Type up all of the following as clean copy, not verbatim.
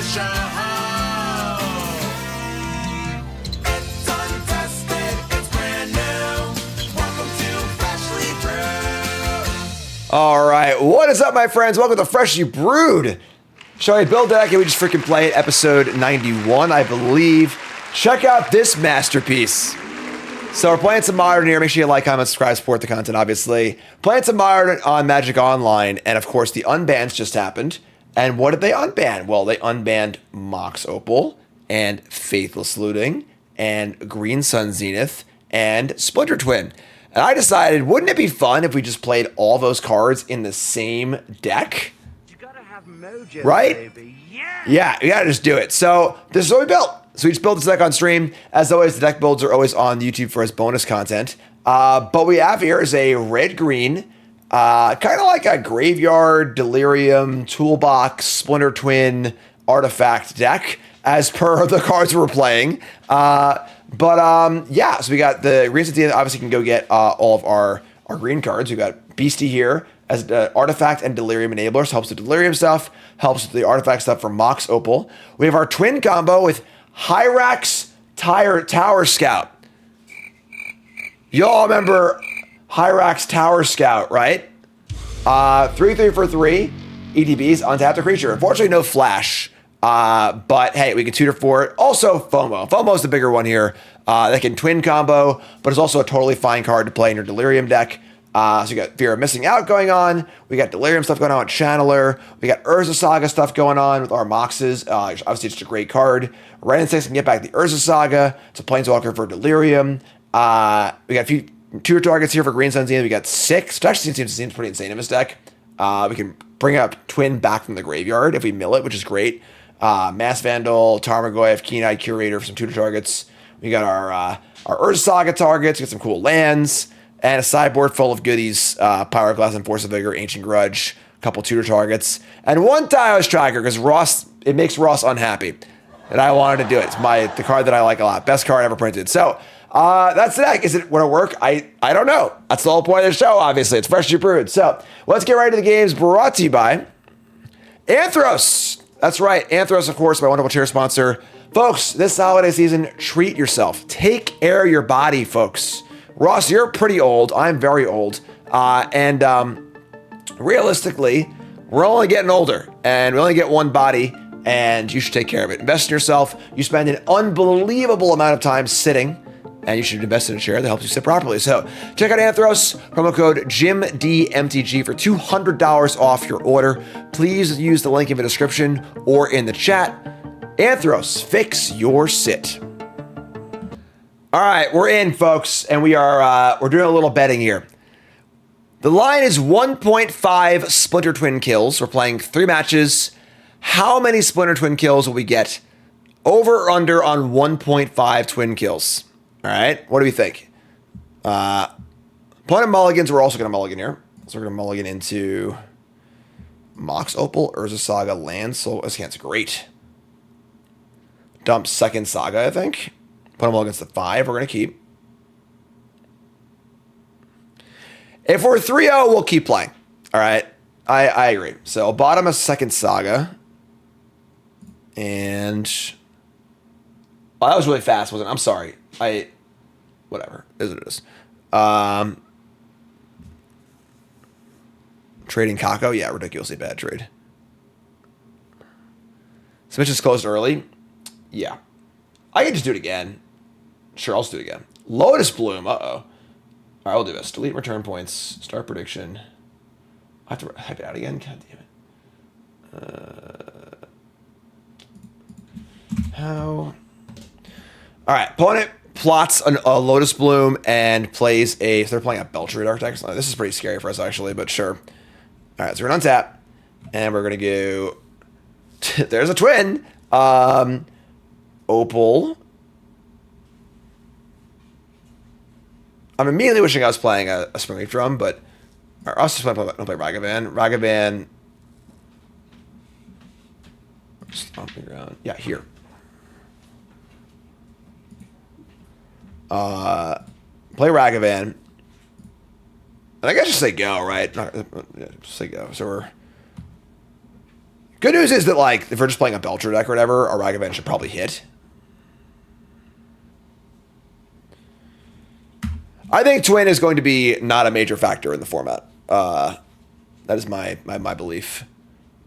It's untested, it's brand new. Welcome to Freshly Brewed. All right, what is up, my friends? Welcome to Freshly Brewed. Shall we build deck and we just freaking play it? Episode 91, I believe. Check out this masterpiece. So we're playing some Modern here. Make sure you like, comment, subscribe, support the content, obviously. Playing some Modern on Magic Online, and of course the unbans just happened. And what did they unban? Well, they unbanned Mox Opal and Faithless Looting and Green Sun Zenith and Splinter Twin. And I decided, wouldn't it be fun if we just played all those cards in the same deck? You gotta have mojo, Right? baby. Yeah, we gotta just do it. So this is what we built. So we just built this deck on stream. As always, the deck builds are always on YouTube for us bonus content. But we have here is a red-green, kind of like a Graveyard, Delirium, Toolbox, Splinter Twin, Artifact deck, as per the cards we're playing. Yeah, so we got the Green Sun. Obviously can go get all of our green cards. We got Beastie here as the Artifact and Delirium enablers. Helps with Delirium stuff, helps with the Artifact stuff for Mox Opal. We have our twin combo with Hyrax Tower Scout. Y'all remember Hyrax Tower Scout, right? 3/3 for 3 EDBs, untap the creature. Unfortunately, no flash. But hey, we can tutor for it. Also, FOMO. FOMO's the bigger one here. That can twin combo, but it's also a totally fine card to play in your Delirium deck. So you got Fear of Missing Out going on. We got Delirium stuff going on with Channeler. We got Urza Saga stuff going on with our Moxes. Obviously, it's just a great card. Wrenn and Six can get back the Urza Saga. It's a Planeswalker for Delirium. We got a few tutor targets here for Green Sun Zenith. We got 6, which actually seems pretty insane in this deck. We can bring up Twin back from the graveyard if we mill it, which is great. Masked Vandal, Tarmogoyf, Keen-Eyed Curator for some tutor targets. We got our Urza Saga targets. We got some cool lands. And a sideboard full of goodies, Pyroclast and Force of Vigor, Ancient Grudge, a couple tutor targets, and one Dios Tracker, because it makes Ross unhappy. And I wanted to do it. It's the card that I like a lot. Best card ever printed. So that's the deck. Is it going to work? I don't know. That's the whole point of the show, obviously. It's Freshly Brewed. So let's get right to the games, brought to you by Anthros. That's right. Anthros, of course, my wonderful chair sponsor. Folks, this holiday season, treat yourself. Take care of your body, folks. Ross, you're pretty old. I'm very old. Realistically, we're only getting older and we only get one body and you should take care of it. Invest in yourself. You spend an unbelievable amount of time sitting and you should invest in a chair that helps you sit properly. So check out Anthros, promo code JimDMTG for $200 off your order. Please use the link in the description or in the chat. Anthros, fix your sit. All right, we're in, folks, and we're doing a little betting here. The line is 1.5 Splinter Twin kills. We're playing 3 matches. How many Splinter Twin kills will we get? Over or under on 1.5 twin kills? All right, what do we think? Opponent mulligans, we're also going to mulligan here. So we're going to mulligan into Mox Opal, Urza Saga, Land Soul. That's great. Dump second Saga, I think. Put them all against the 5. We're going to keep. If we're 3-0, we'll keep playing. All right. I agree. So bottom a second Saga. And... that was really fast, wasn't it? I'm sorry. Whatever. It is what it is. Trading Kako? Yeah, ridiculously bad trade. Submissions closed early? Yeah. I can just do it again. Sure, I'll just do it again. Lotus Bloom. Uh-oh. All right, we'll do this. Delete return points. Start prediction. I have to type it out again? God damn it. How? All right. Opponent plots a Lotus Bloom and plays so they're playing a Belcher Architect. This is pretty scary for us, actually, but sure. All right, so we're going to untap. And we're going to go... There's a twin. Opal. I'm immediately wishing I was playing a Spring Leaf Drum, but I also just want to play Ragavan. Ragavan. Stomping ground. Yeah, here. Play Ragavan. I guess just say go, right? Just say go. So we're Good news is that, like, if we're just playing a Belcher deck or whatever, our Ragavan should probably hit. I think Twin is going to be not a major factor in the format. That is my belief.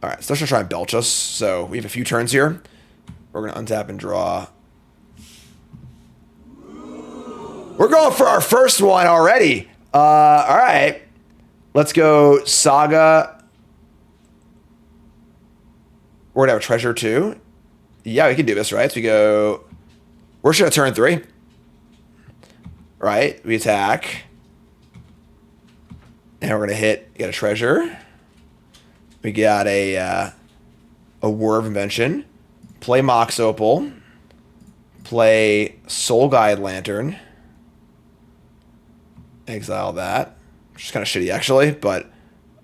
All right, so let's just try and Belch us. So we have a few turns here. We're going to untap and draw. We're going for our first one already. All right. Let's go Saga. We're going to have a treasure too. Yeah, we can do this, right? So we go... We're just going to turn 3. Right? We attack. And we're going to hit... Get a treasure. We got a War of Invention. Play Mox Opal. Play Soul Guide Lantern. Exile that. Which is kind of shitty, actually. But...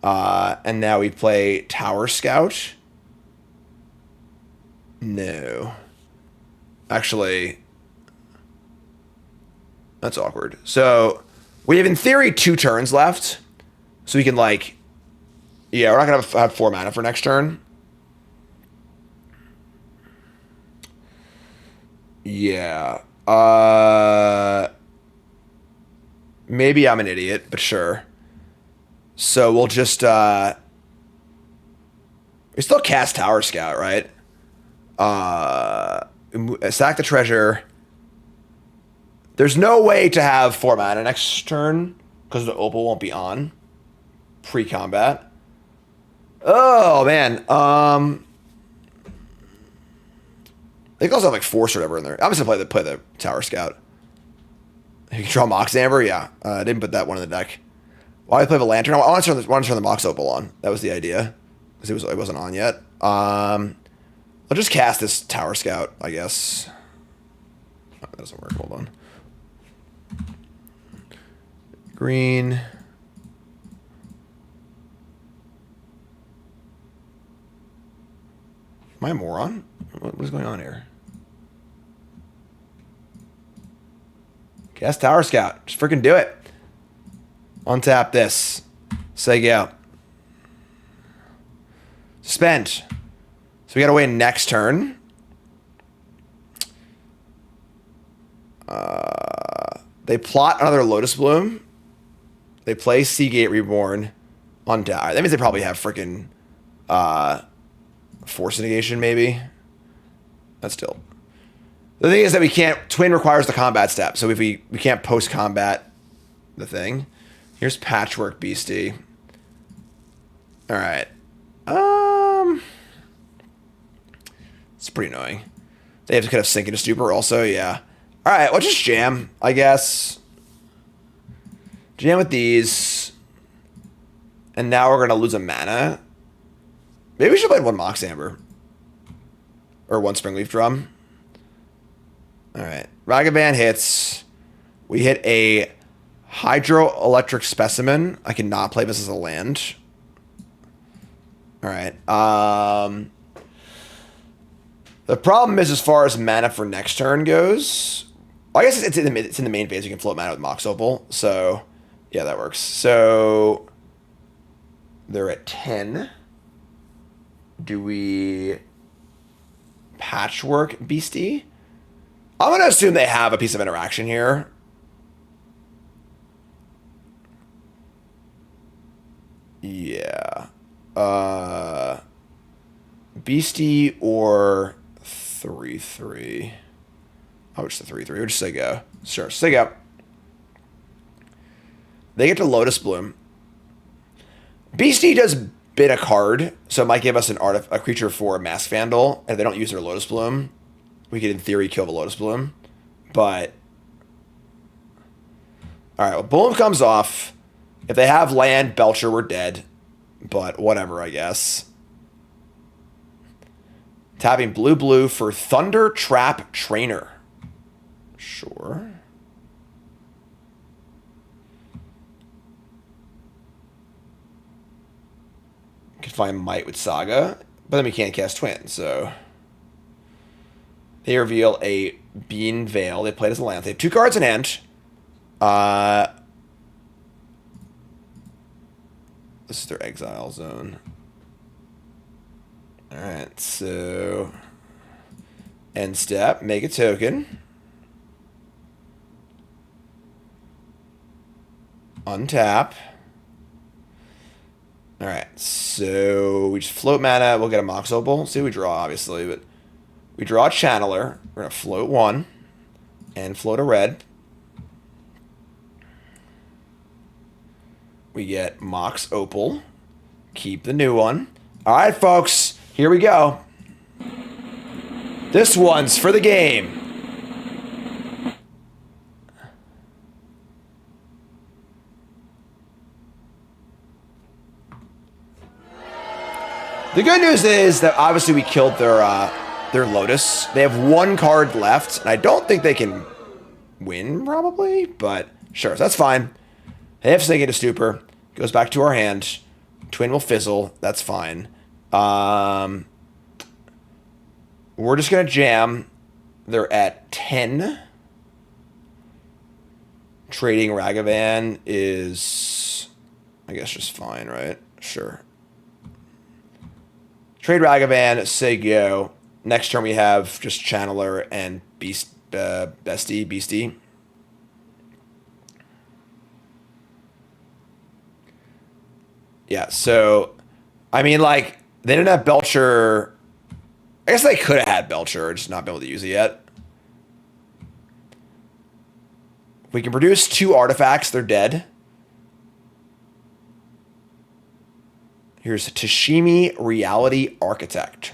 and now we play Tower Scout. No. Actually... That's awkward. So, we have, in theory, 2 turns left. So we can, like... Yeah, we're not going to have 4 mana for next turn. Yeah. Maybe I'm an idiot, but sure. So we'll just... we still cast Tower Scout, right? Sack the treasure... There's no way to have 4 mana next turn because the Opal won't be on pre-combat. Oh, man. They can also have like Force or whatever in there. I'm just going to play the Tower Scout. You can draw Mox Amber? Yeah. I didn't put that one in the deck. Why did I play the Lantern? I want to turn the Mox Opal on. That was the idea. Because it wasn't on yet. I'll just cast this Tower Scout, I guess. Oh, that doesn't work. Hold on. Green. Am I a moron? What is going on here? Cast Tower Scout. Just freaking do it. Untap this. Say go. Suspend. So we gotta wait next turn. They plot another Lotus Bloom. They play Seagate Reborn on die. That means they probably have freaking Force Negation, maybe. That's still. The thing is that we can't... Twin requires the combat step, so if we can't post-combat the thing. Here's Patchwork Beastie. Alright. It's pretty annoying. They have to kind of sink into Stupor also, yeah. Alright, well, just jam, I guess. Jam with these. And now we're going to lose a mana. Maybe we should play 1 Mox Amber. Or 1 Springleaf Drum. Alright. Ragavan hits. We hit a Hydroelectric Specimen. I cannot play this as a land. Alright. The problem is, as far as mana for next turn goes... I guess it's in the main phase. You can float mana with Mox Opal. So... Yeah, that works. So they're at 10. Do we Patchwork Beastie? I'm going to assume they have a piece of interaction here. Yeah. Beastie or 3/3. Oh, it's the 3/3. We'll just say go. Sure, say go. They get to Lotus Bloom. Beastie does bid a card, so it might give us a creature for Masked Vandal. And if they don't use their Lotus Bloom, we could, in theory, kill the Lotus Bloom. But... Alright, well, Bloom comes off. If they have land, Belcher, we're dead. But whatever, I guess. Tapping blue for Thunder Trap Trainer. Sure. Can find Mite with Saga, but then we can't cast Twin, so... They reveal a Bean Veil. They play it as a land. They have 2 cards in hand. This is their exile zone. All right, so end step, make a token. Untap. All right, so we just float mana. We'll get a Mox Opal. See, we draw, obviously, but we draw a Channeler. We're going to float one and float a red. We get Mox Opal. Keep the new one. All right, folks, here we go. This one's for the game. The good news is that obviously we killed their Lotus. They have one card left, and I don't think they can win, probably, but sure, that's fine. They have Sink into Stupor. Goes back to our hand. Twin will fizzle. That's fine. We're just going to jam. They're at 10. Trading Ragavan is, I guess, just fine, right? Sure. Trade Ragavan, say go. Next turn we have just Channeler and Beastie. Yeah, so, I mean, like, they didn't have Belcher. I guess they could have had Belcher, just not been able to use it yet. We can produce 2 artifacts, they're dead. Here's Tashimi Reality Architect.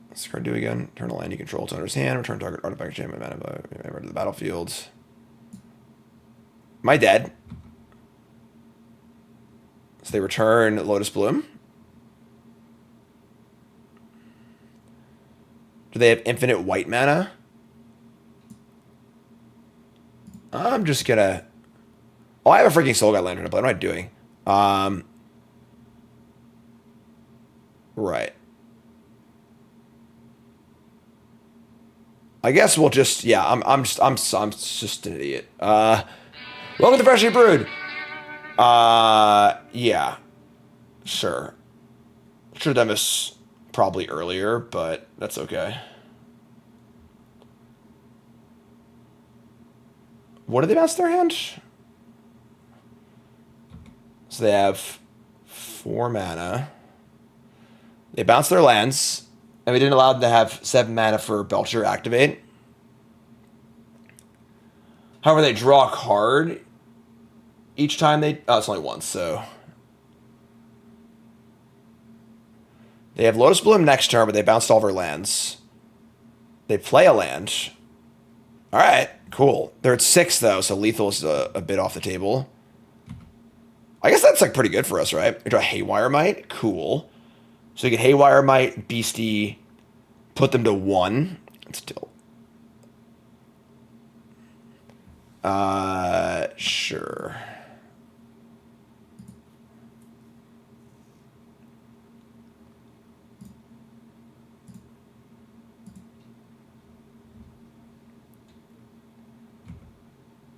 What's the card do again? Turn a land you control to owner's hand. Return target artifact jam mana to the battlefield. Am I dead? So they return Lotus Bloom. Do they have infinite white mana? I'm just gonna... Oh, I have a freaking Soul Guide Lantern to play. What am I doing? Right. I guess we'll just... Yeah, I'm just an idiot. Welcome to Freshly Brewed. Yeah. Sure. Should have done this probably earlier, but that's okay. What did they bounce their hand? So they have 4 mana. They bounce their lands, and we didn't allow them to have 7 mana for Belcher activate. However, they draw a card each time they... Oh, it's only once, so... They have Lotus Bloom next turn, but they bounced all of our lands. They play a land. All right, cool. They're at 6, though, so lethal is a bit off the table. I guess that's, like, pretty good for us, right? We draw Haywire Mite. Cool. So we get Haywire Mite, Beastie, put them to 1. It's still... Sure.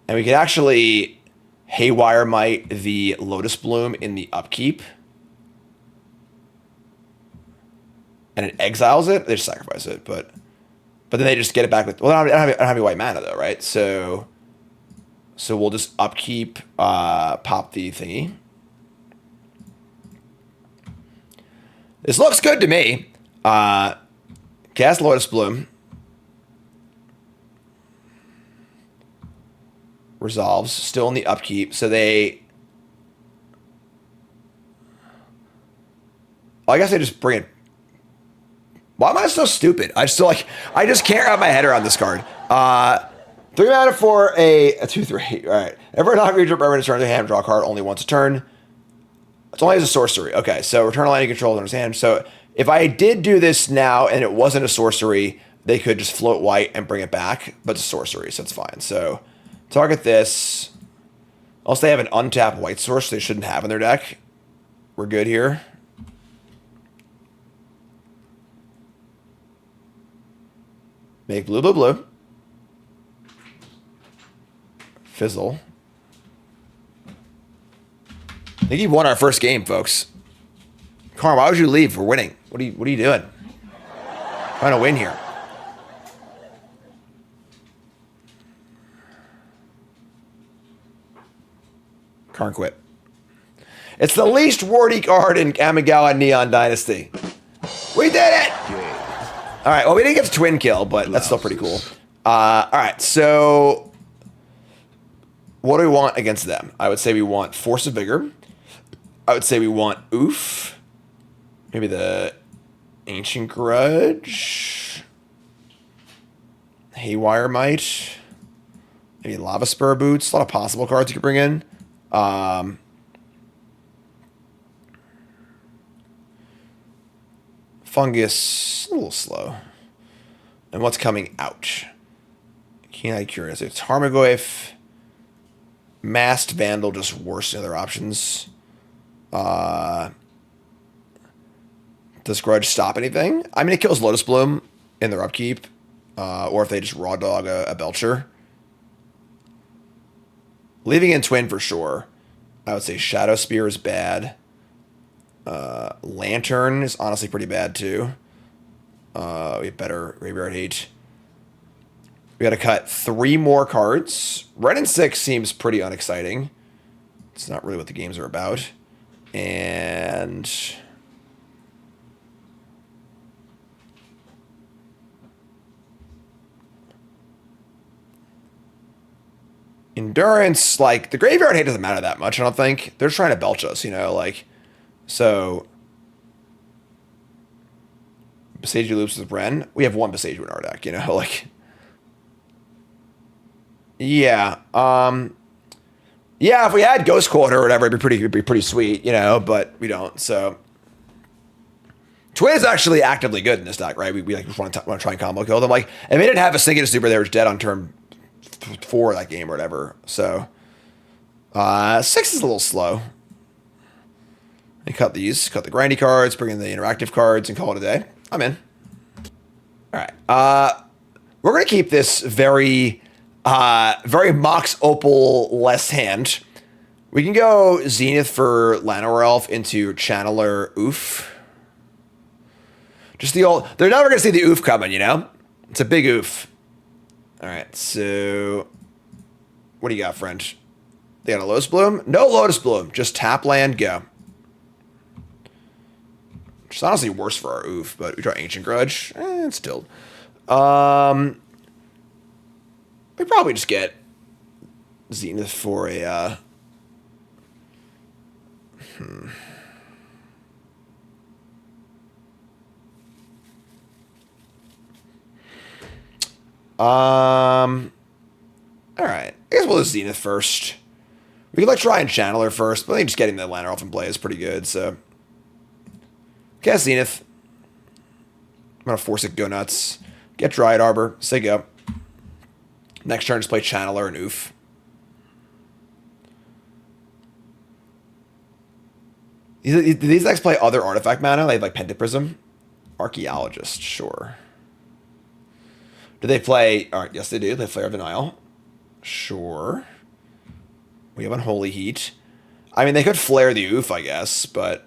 And we could actually Haywire Mite the Lotus Bloom in the upkeep. And it exiles it. They just sacrifice it, but then they just get it back with... Well, I don't have any white mana, though, right? So we'll just upkeep, pop the thingy. This looks good to me. Cast Lotus Bloom. Resolves. Still in the upkeep. So they... Well, I guess they just bring it... Why am I so stupid? I just can't wrap my head around this card. 3 mana for a 2/3. All right. Every non-creature permanent turn their hand, draw a card only once a turn. It's only as a sorcery. Okay, so return a land you control in his hand. So if I did do this now and it wasn't a sorcery, they could just float white and bring it back, but it's a sorcery, so it's fine. So target this. Unless they have an untapped white source they shouldn't have in their deck. We're good here. Make blue, blue, blue. Fizzle. I think he won our first game, folks. Karn, why would you leave? We're winning. What are you doing? Trying to win here. Karn quit. It's the least wardy card in Kamigawa Neon Dynasty. We did it! All right, well, we didn't get to twin kill, but that's still pretty cool. All right, so what do we want against them? I would say we want Force of Vigor. I would say we want Oof. Maybe the Ancient Grudge. Haywire Mite. Maybe Lava Spur Boots. A lot of possible cards you could bring in. Fungus, a little slow. And what's coming out? Keen-eyed Curious. It's Tarmogoyf. Masked Vandal, just worse than other options. Does Grudge stop anything? I mean, it kills Lotus Bloom in their upkeep. Or if they just raw dog a Belcher. Leaving in Twin for sure. I would say Shadow Spear is bad. Lantern is honestly pretty bad too. We have better Graveyard Hate. We got to cut 3 more cards. Wrenn and Six seems pretty unexciting. It's not really what the games are about. And Endurance, like, the Graveyard Hate doesn't matter that much, I don't think. They're trying to belch us, you know, like, so Boseiju loops with Wrenn. We have 1 Boseiju in our deck, you know, like, yeah, yeah, if we had Ghost Quarter or whatever, it'd be pretty sweet, you know, but we don't, so. Twin is actually actively good in this deck, right? We like want to try and combo kill them. Like, if they didn't have a Sinking Super, they were dead on turn 4 that game or whatever. So, 6 is a little slow. And cut these, cut the grindy cards, bring in the interactive cards, and call it a day. I'm in. All right. We're gonna keep this very Mox Opal less hand. We can go Zenith for Llanowar Elf into Channeler Oof. Just the old. They're never gonna see the Oof coming, you know. It's a big Oof. All right, so what do you got, friend? They got a Lotus Bloom? No Lotus Bloom. Just tap land, go. Which is honestly worse for our Oof, but we draw Ancient Grudge. It's still. We probably just get Zenith for a. All right. I guess we'll do Zenith first. We could like try and Channeler first, but I think just getting the Lantern off in play is pretty good. So, cast Zenith. I'm gonna force it, go nuts. Get Dryad Arbor. Say go. Next turn, just play Channeler and Oof. Do these decks play other artifact mana? They have like Pentaprism, Archaeologist, sure. Do they play? All right, yes, they do. They play our Denial. Sure. We have Unholy Heat. I mean, they could flare the Oof, I guess, but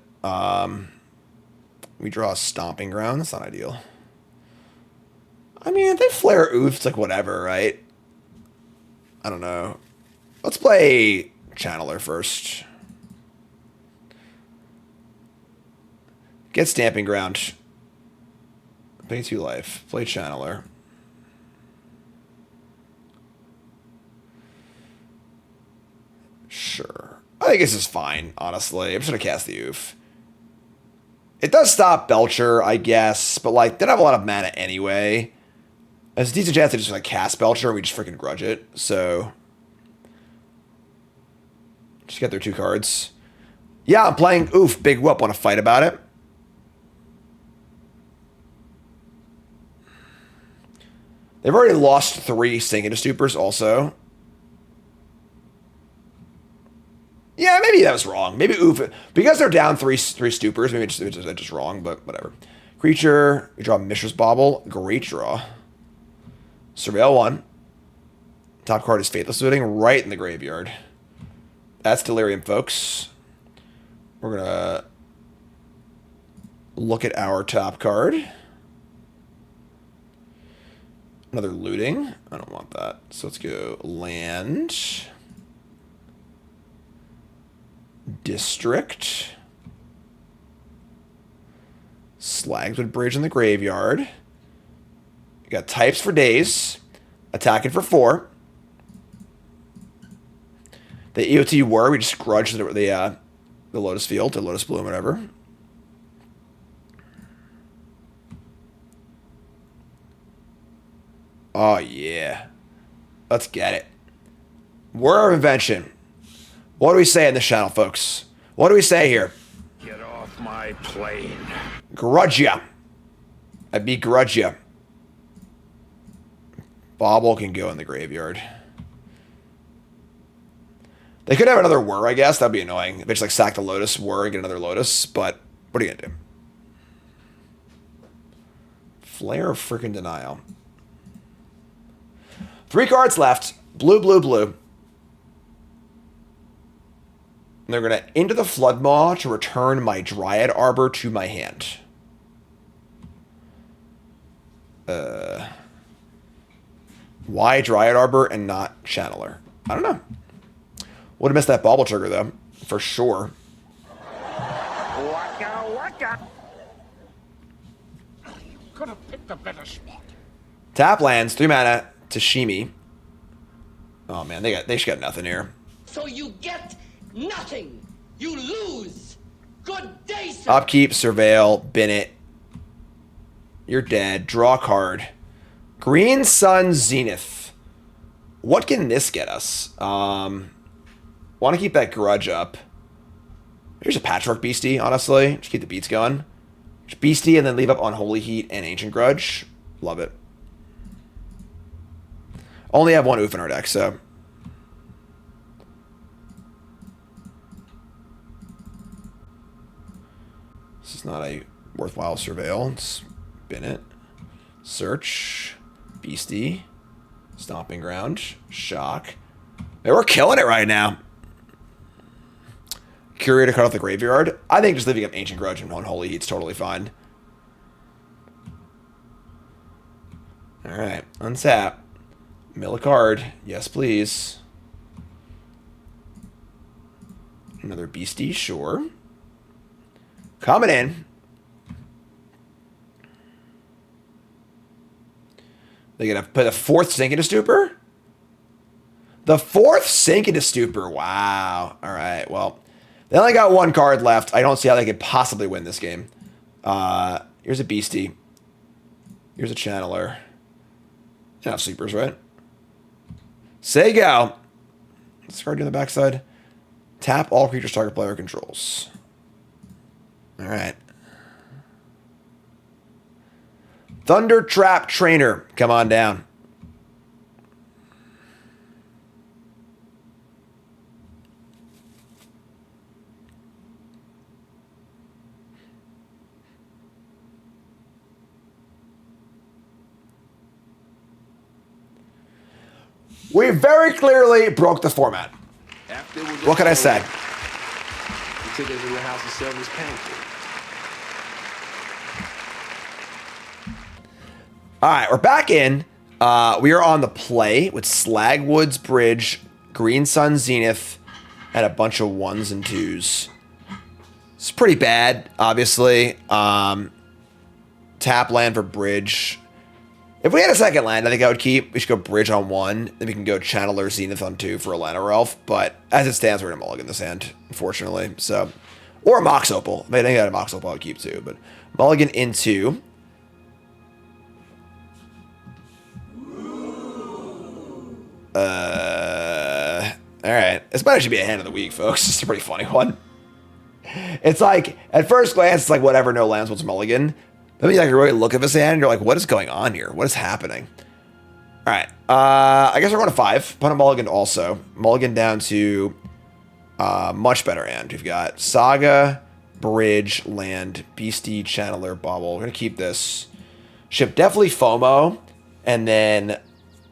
we draw a Stomping Ground. That's not ideal. I mean, if they flare Oof, it's like whatever, right? I don't know. Let's play Channeler first. Get Stamping Ground. Pay 2 life. Play Channeler. Sure. I think this is fine, honestly. I'm just going to cast the Oof. It does stop Belcher, I guess, but, like, they don't have a lot of mana anyway. There's a decent chance they just, like, cast Belcher and we just freaking grudge it, so. Just get their 2 cards. Yeah, I'm playing Oof. Big whoop. Want to fight about it? They've already lost 3 Sinking Stupors also. Yeah, maybe that was wrong. Maybe Oof. Because they're down 3 Stupors, maybe it's just wrong, but whatever. Creature, we draw Mishra's Bauble. Great draw. Surveil 1. Top card is Faithless Looting right in the graveyard. That's Delirium, folks. We're going to look at our top card. Another looting. I don't want that. So let's go land. District. Slagswood Bridge in the graveyard. You got types for days. Attacking for 4. The EOT were, we just grudged the Lotus Field, or Lotus Bloom, whatever. Oh, yeah. Let's get it. Word of invention. What do we say in this channel, folks? What do we say here? Get off my plane. Grudge ya. I begrudge ya. Bauble can go in the graveyard. They could have another whir, I guess. That'd be annoying. If they just like sack the Lotus whir and get another Lotus. But what are you gonna do? Flare of freaking Denial. 3 cards left. Blue, blue, blue. And they're going to into the Floodmaw to return my Dryad Arbor to my hand. Why Dryad Arbor and not Channeler? I don't know. Would have missed that Bauble trigger, though. For sure. Waka waka. Could have picked a better spot. Tap lands, 3 mana, Tashimi. Oh man, they just got nothing here. So you get nothing. You lose. Good day, sir. Upkeep, Surveil, bin it. You're dead. Draw a card. Green Sun Zenith. What can this get us? Want to keep that grudge up. Here's a Patchwork Beastie, honestly. Just keep the beats going. Just Beastie and then leave up Unholy Heat and Ancient Grudge. Love it. Only have 1 oof in our deck, so. This is not a worthwhile surveil. Let's bin it. Search. Beastie. Stomping Ground. Shock. Hey, we're killing it right now. Curator cut off the graveyard. I think just leaving up Ancient Grudge and Unholy Heat's totally fine. Alright. Untap. Mill a card. Yes, please. Another Beastie, sure. Coming in. They're going to put a 4th Sink into Stupor? The 4th Sink into Stupor. Wow. All right. Well, they only got 1 card left. I don't see how they could possibly win this game. Here's a Beastie. Here's a Channeler. Enough Sleepers, right? Say go. Let's card on the backside. Tap all creatures target player controls. All right. Thunder Trap Trainer. Come on down. We very clearly broke the format. What can I say? He took us in the house to sell his pancake. All right, we're back in. We are on the play with Slagwood's Bridge, Green Sun Zenith, and a bunch of 1s and 2s. It's pretty bad, obviously. Tap land for Bridge. If we had a second land, I think I would keep. We should go Bridge on 1. Then we can go Channeler Zenith on 2 for a Llanowar Elf. But as it stands, we're going to mulligan this hand, unfortunately. So, or a Mox Opal. I think I had a Mox Opal I would keep too. But mulligan into. Alright. This might actually be a hand of the week, folks. It's a pretty funny one. It's like, at first glance, it's like whatever, no lands, what's mulligan. Then you like really look at this hand and you're like, what is going on here? What is happening? Alright. I guess we're going to 5. Put a mulligan also. Mulligan down to much better hand. We've got Saga, Bridge, Land, Beastie, Channeler, Bauble. We're going to keep this. Ship definitely FOMO. And then,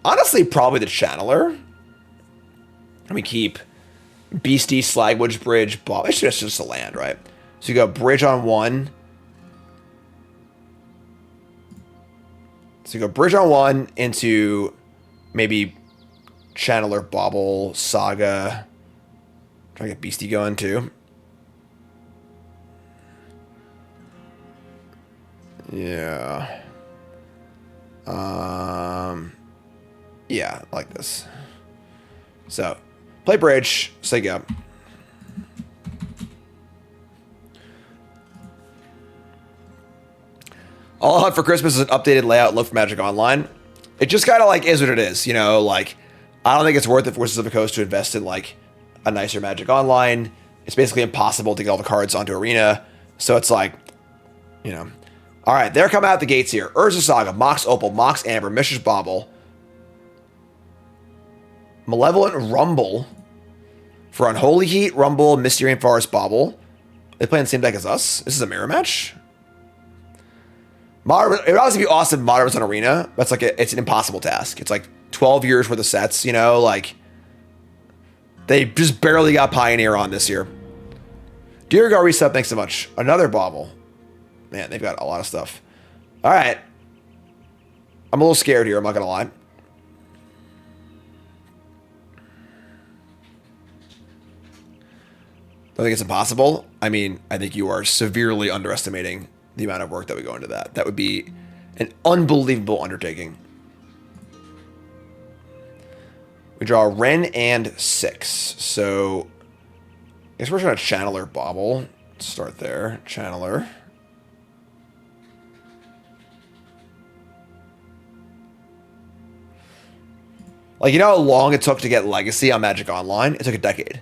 honestly, probably the Channeler. Let me keep Beastie, Slagwood's Bridge, Bauble. It's just a land, right? So you go Bridge on 1. So you go Bridge on 1 into maybe Channeler, Bauble, Saga. Try to get Beastie going too. Yeah. Yeah, like this. So, play Bridge, say go. All I want for Christmas is an updated layout look for Magic Online. It just kind of like is what it is, you know, like I don't think it's worth it for Wizards of the Coast to invest in like a nicer Magic Online. It's basically impossible to get all the cards onto Arena. So it's like, you know. All right, they're coming out the gates here. Urza Saga, Mox Opal, Mox Amber, Mishra's Bauble, Malevolent Rumble for Unholy Heat, Rumble, Misty Rainforest, Bauble. They play in the same deck as us. This is a mirror match. Modern, it would obviously be awesome if Modern was on Arena. That's like it's an impossible task. It's like 12 years worth of sets, you know, like they just barely got Pioneer on this year. Dear God Reset, thanks so much. Another Bauble. Man, they've got a lot of stuff. All right. I'm a little scared here, I'm not going to lie. Don't think it's impossible. I mean, I think you are severely underestimating the amount of work that would go into that. That would be an unbelievable undertaking. We draw Wrenn and Six. So, I guess we're trying to Channeler Bauble. Let's start there. Channeler. Like, you know how long it took to get Legacy on Magic Online? It took a decade.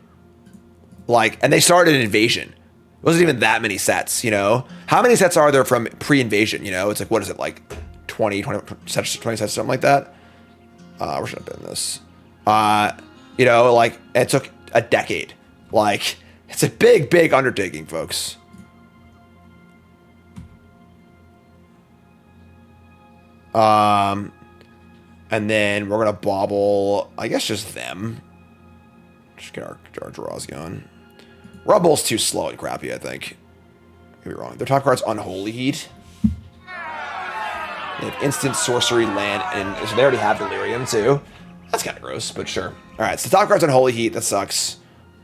Like, and they started Invasion. It wasn't even that many sets, you know? How many sets are there from pre-Invasion, you know? It's like, what is it, like 20 sets, something like that? Where should I put this? You know, like, it took a decade. Like, it's a big, big undertaking, folks. And then we're going to Bauble, I guess just them. Just get our draws going. Rumble's too slow and crappy, I think. Could be wrong. Their top card's Unholy Heat. They have instant sorcery, land, and so they already have Delirium too. That's kind of gross, but sure. Alright, so the top card's Unholy Heat. That sucks.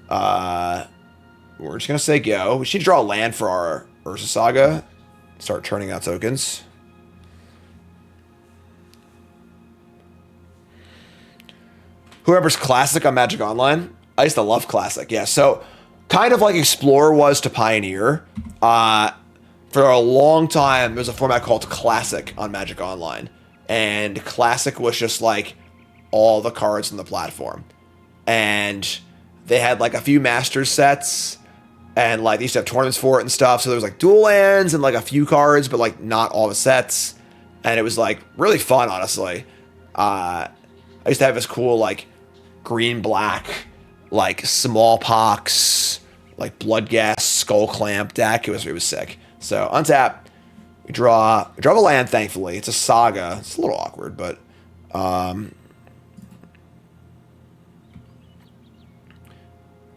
We're just going to say go. We should draw a land for our Urza Saga. Start turning out tokens. Whoever's Classic on Magic Online. I used to love Classic. Yeah, so kind of like Explorer was to Pioneer. For a long time, there was a format called Classic on Magic Online. And Classic was just like all the cards on the platform. And they had like a few Masters sets. And like they used to have tournaments for it and stuff. So there was like dual lands and like a few cards, but like not all the sets. And it was like really fun, honestly. I used to have this cool like green-black, like Smallpox, like Blood Gas, Skull Clamp deck. It was sick. So untap, we draw a land. Thankfully, it's a Saga. It's a little awkward, but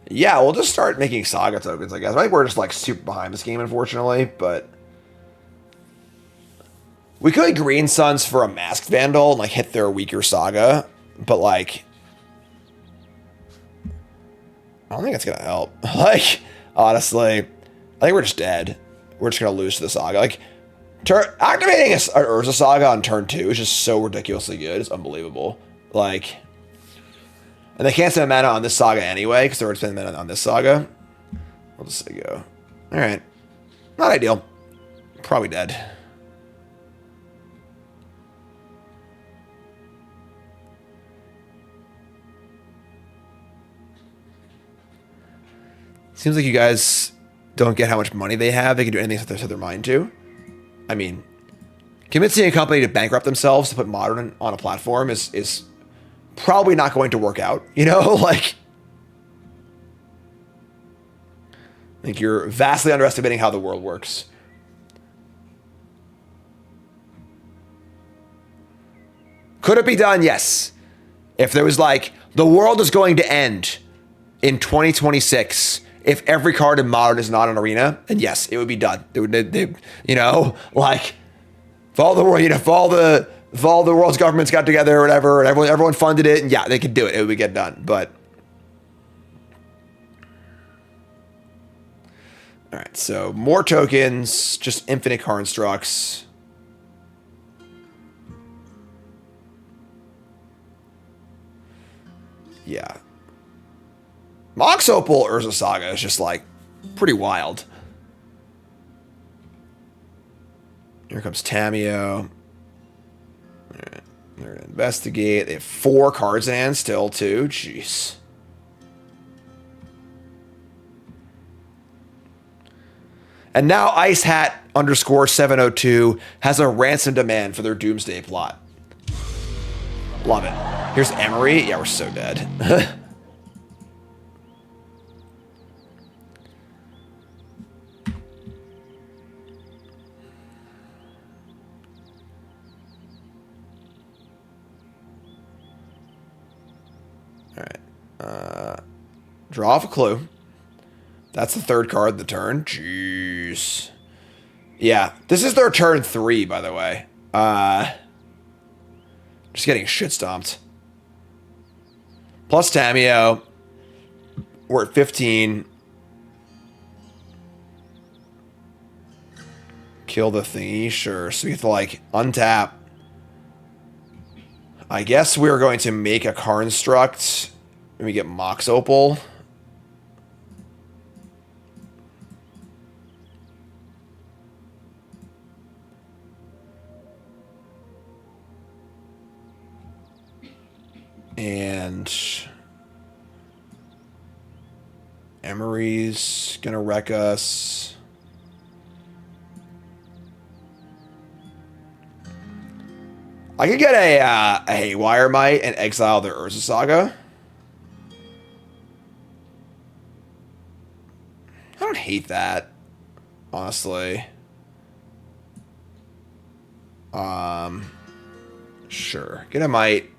yeah, we'll just start making Saga tokens. I guess I think we're just like super behind this game, unfortunately, but we could Green Suns for a Masked Vandal and like hit their weaker Saga, but like I don't think it's gonna help. Like, honestly, I think we're just dead. We're just gonna lose to the Saga. Like, activating an Urza Saga on turn 2 is just so ridiculously good. It's unbelievable. Like, and they can't spend mana on this Saga anyway because they're already spending mana on this Saga. We'll just say go. All right, not ideal. Probably dead. Seems like you guys don't get how much money they have. They can do anything that they set their mind to. I mean, convincing a company to bankrupt themselves to put Modern on a platform is probably not going to work out. You know, like, I think you're vastly underestimating how the world works. Could it be done? Yes. If there was like, the world is going to end in 2026 if every card in Modern is not an Arena, then yes, it would be done. They, you know, like, if all the world, you know, if all the if all the world's governments got together or whatever, and everyone funded it, and yeah, they could do it. It would get done. But all right, so more tokens, just infinite constructs. Yeah. Mox Opal Urza Saga is just like pretty wild. Here comes Tamiyo. They're gonna investigate. They have 4 cards in hand still, too. Jeez. And now Ice Hat _702 has a ransom demand for their Doomsday plot. Love it. Here's Emery. Yeah, we're so dead. Draw off a clue. That's the 3rd card of the turn. Jeez. Yeah, this is their turn 3, by the way. Just getting shit stomped. Plus Tamiyo. We're at 15. Kill the thingy, sure. So we have to like untap. I guess we're going to make a construct. When we get Mox Opal. And Emery's gonna wreck us. I could get a Haywire Mite and exile their Urza Saga. I don't hate that, honestly. Sure. Get a Mite.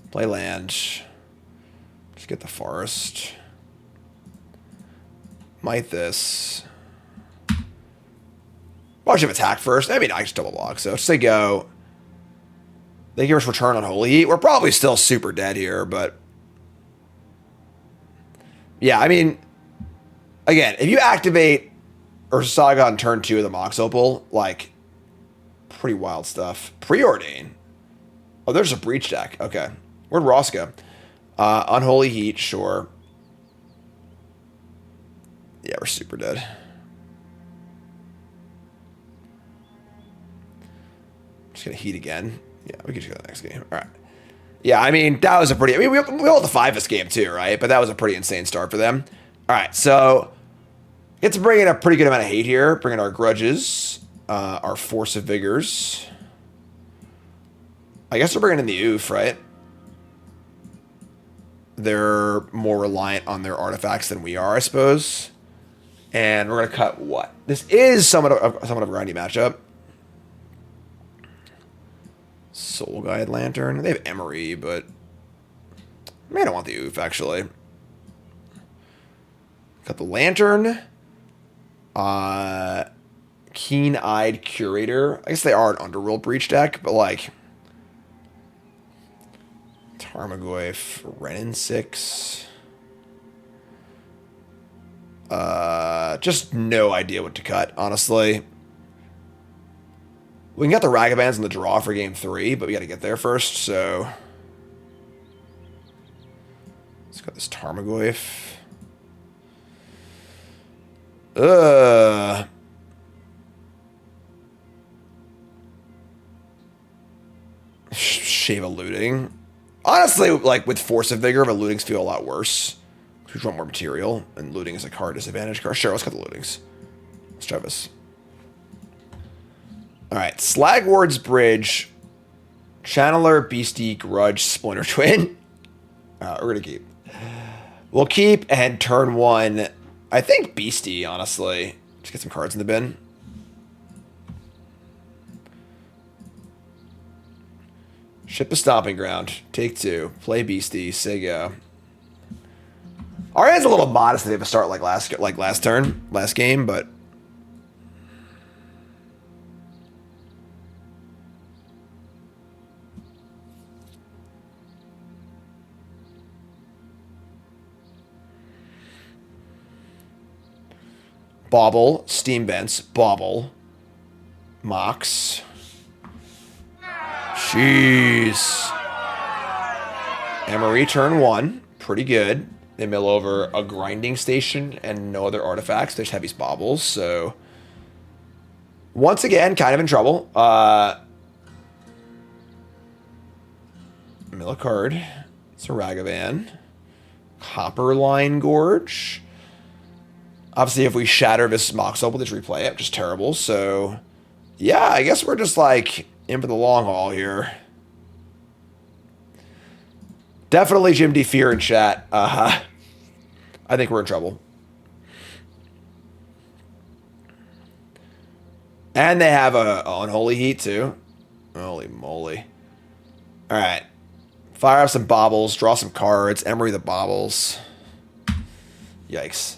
Play land. Just get the forest. Mite this. Bunch of attack first. I mean, I just double block. So just say go. They give us return on Unholy Heat. We're probably still super dead here, but yeah, I mean, again, if you activate Urza Saga on turn 2 of the Mox Opal, like, pretty wild stuff. Preordain. Oh, there's a Breach deck. Okay. Where'd Ross go? Unholy Heat, sure. Yeah, we're super dead. Just gonna Heat again. Yeah, we can just go to the next game. All right. Yeah, I mean, that was a pretty... I mean, we hold the 5 this game too, right? But that was a pretty insane start for them. All right, so... Get to bring in a pretty good amount of hate here. Bring in our Grudges. Our Force of Vigors. I guess we're bringing in the Oof, right? They're more reliant on their artifacts than we are, I suppose. And we're going to cut what? This is somewhat of a grindy matchup. Soul Guide Lantern. They have Emery, but... I don't want the Oof, actually. Cut the Lantern. Keen-Eyed Curator. I guess they are an Underworld Breach deck, but like... Tarmogoyf, Wrenn and Six. Just no idea what to cut, honestly. We can get the Ragabands in the draw for game 3, but we got to get there first, so... Let's got this Tarmogoyf. Shave a Looting. Honestly, like, with Force of Vigor, but Lootings feel a lot worse. We just want more material, and Looting is a card disadvantage card. Sure, let's cut the Lootings. Let's try this. Alright, Slagward's Bridge, Channeler, Beastie, Grudge, Splinter Twin. We're gonna keep. We'll keep, and turn 1, I think Beastie, honestly. Just get some cards in the bin. Ship a Stomping Ground. Take 2. Play Beastie. Say go. Our hand's a little modest if they have a start like last turn, last game, but Bauble, Steam Vents, Bauble, Mox. Jeez. Emery turn 1. Pretty good. They mill over a grinding station and no other artifacts. There's heavy Baubles, so... Once again, kind of in trouble. Mill a card. It's a Ragavan. Copperline Gorge. Obviously, if we shatter this Mox Opal, just replay it. Just terrible. So, yeah, I guess we're just like in for the long haul here. Definitely Jim D. Fear in chat. I think we're in trouble. And they have a Unholy Heat too. Holy moly. Alright. Fire up some Baubles. Draw some cards. Emery the Baubles. Yikes.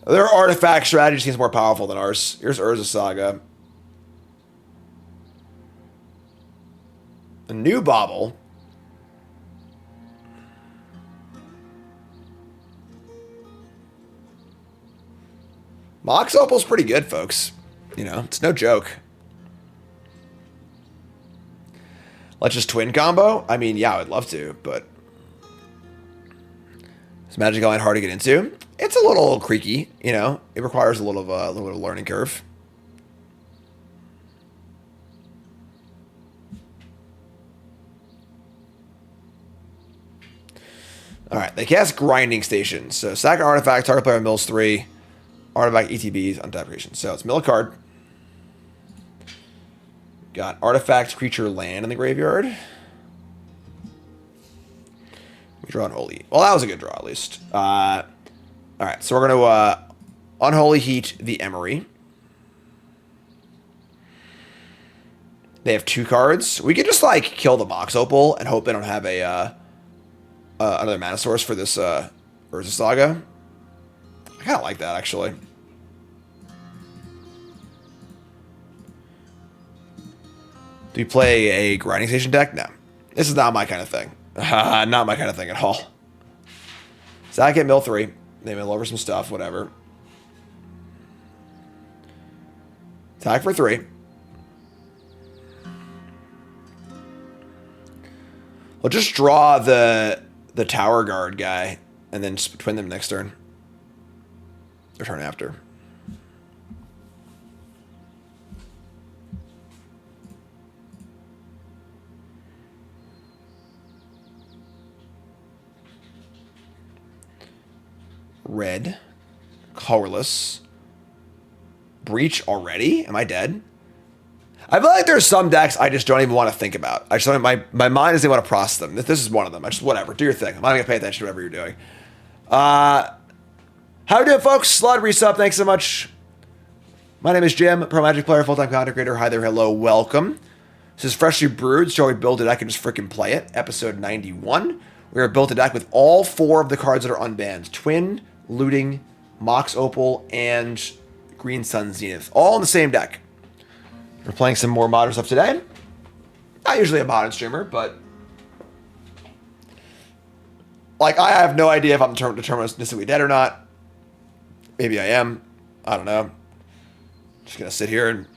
Their artifact strategy seems more powerful than ours. Here's Urza Saga. A new Bauble. Mox Opal's pretty good, folks. You know, it's no joke. Let's just twin combo? I mean, yeah, I would love to, but... Is Magic Online hard to get into? It's a little creaky, you know. It requires a little bit of learning curve. Alright, they cast Grinding Station. So, sack an artifact, target player mills 3. Artifact ETBs, untap creation. So, it's mill a card. Got artifact, creature, land in the graveyard. We draw an Unholy. Well, that was a good draw, at least. Alright, so we're going to Unholy Heat the Emery. They have 2 cards. We could just, like, kill the Mox Opal and hope they don't have a another mana source for this Urza Saga. I kind of like that, actually. Do we play a Grinding Station deck? No. This is not my kind of thing. Not my kind of thing at all. Sack at mill 3. They mill over some stuff, whatever. Attack for 3. We'll just draw the Tower Guard guy and then twin them next turn. Or turn after. Red. Colorless. Breach already? Am I dead? I feel like there's some decks I just don't even want to think about. I just don't, my mind doesn't want to process them. This is one of them. I just, whatever, do your thing. I'm not going to pay attention to whatever you're doing. How we doing, folks? Slot resub, thanks so much. My name is Jim, pro Magic player, full-time content creator. Hi there, hello, welcome. This is Freshly Brewed, so we build a deck and just freaking play it. Episode 91. We are built a deck with all 4 of the cards that are unbanned. Twin, Looting, Mox Opal, and Green Sun Zenith. All in the same deck. We're playing some more modern stuff today. Not usually a modern streamer, but... Like, I have no idea if I'm deterministically dead or not. Maybe I am. I don't know. Just gonna sit here and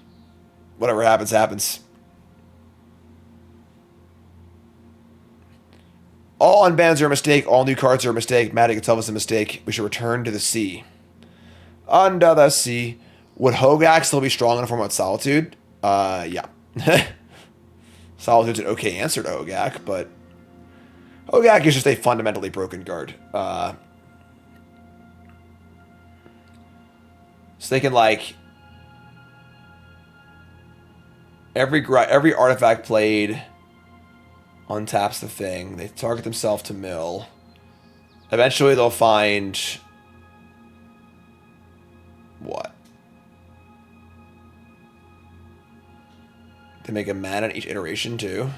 whatever happens, happens. All unbans are a mistake. All new cards are a mistake. Matic itself is a mistake. We should return to the sea. Under the sea. Would Hogak still be strong in a form of Solitude? Yeah. Solitude's an okay answer to Hogak, but Hogak is just a fundamentally broken card. So they can, like, every artifact played untaps the thing. They target themselves to mill. Eventually they'll find... What? They make a mana in each iteration, too.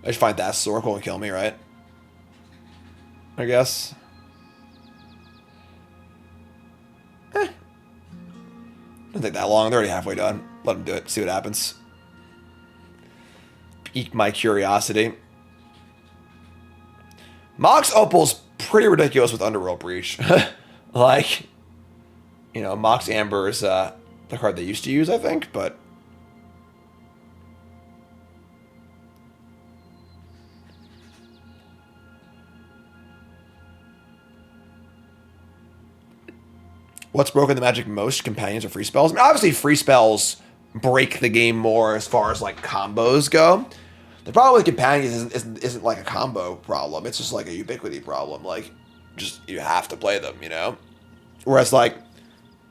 I just find that Oracle and kill me, right? I guess. Doesn't take that long. They're already halfway done. Let them do it. See what happens. Pique my curiosity. Mox Opal's pretty ridiculous with Underworld Breach. Like, You know, Mox Amber is the card they used to use, I think, but... What's broken the Magic most? Companions or free spells? I mean, obviously, free spells break the game more as far as, like, combos go. The problem with companions isn't like a combo problem. It's just like a ubiquity problem. Like, just, you have to play them, you know? Whereas, like,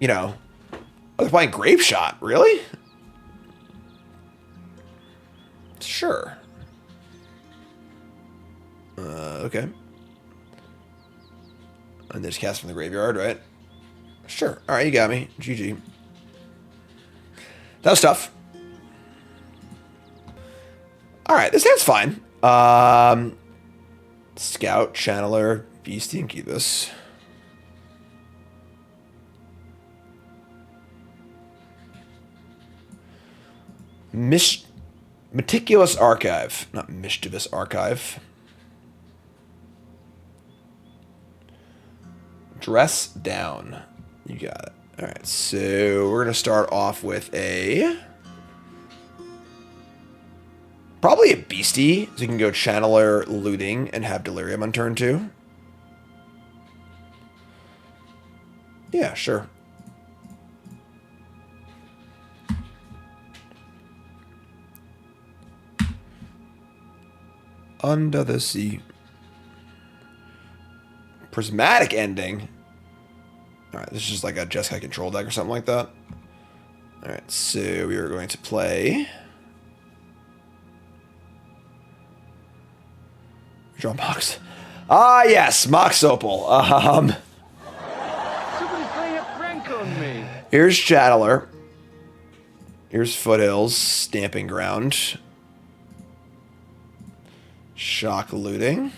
you know, they're playing Grape Shot. Really? Sure. Okay. And they just cast from the graveyard, right? Sure. All right, you got me. GG. That was tough. All right, this hand's fine. Scout, Channeler, Beastie, Incubus. Meticulous Archive, not Mischievous Archive. Dress Down. You got it. All right, so we're going to start off with probably a Beastie, so you can go Channeler, Looting, and have Delirium on turn 2. Yeah, sure. Under the Sea. Prismatic Ending. Alright, this is just like a Jeskai control deck or something like that. Alright, so we are going to play... Draw Mox. Ah, yes, Mox Opal. Somebody's playing a prank on me. Here's Channeler. Here's Foothills, Stamping Ground. Shock Looting.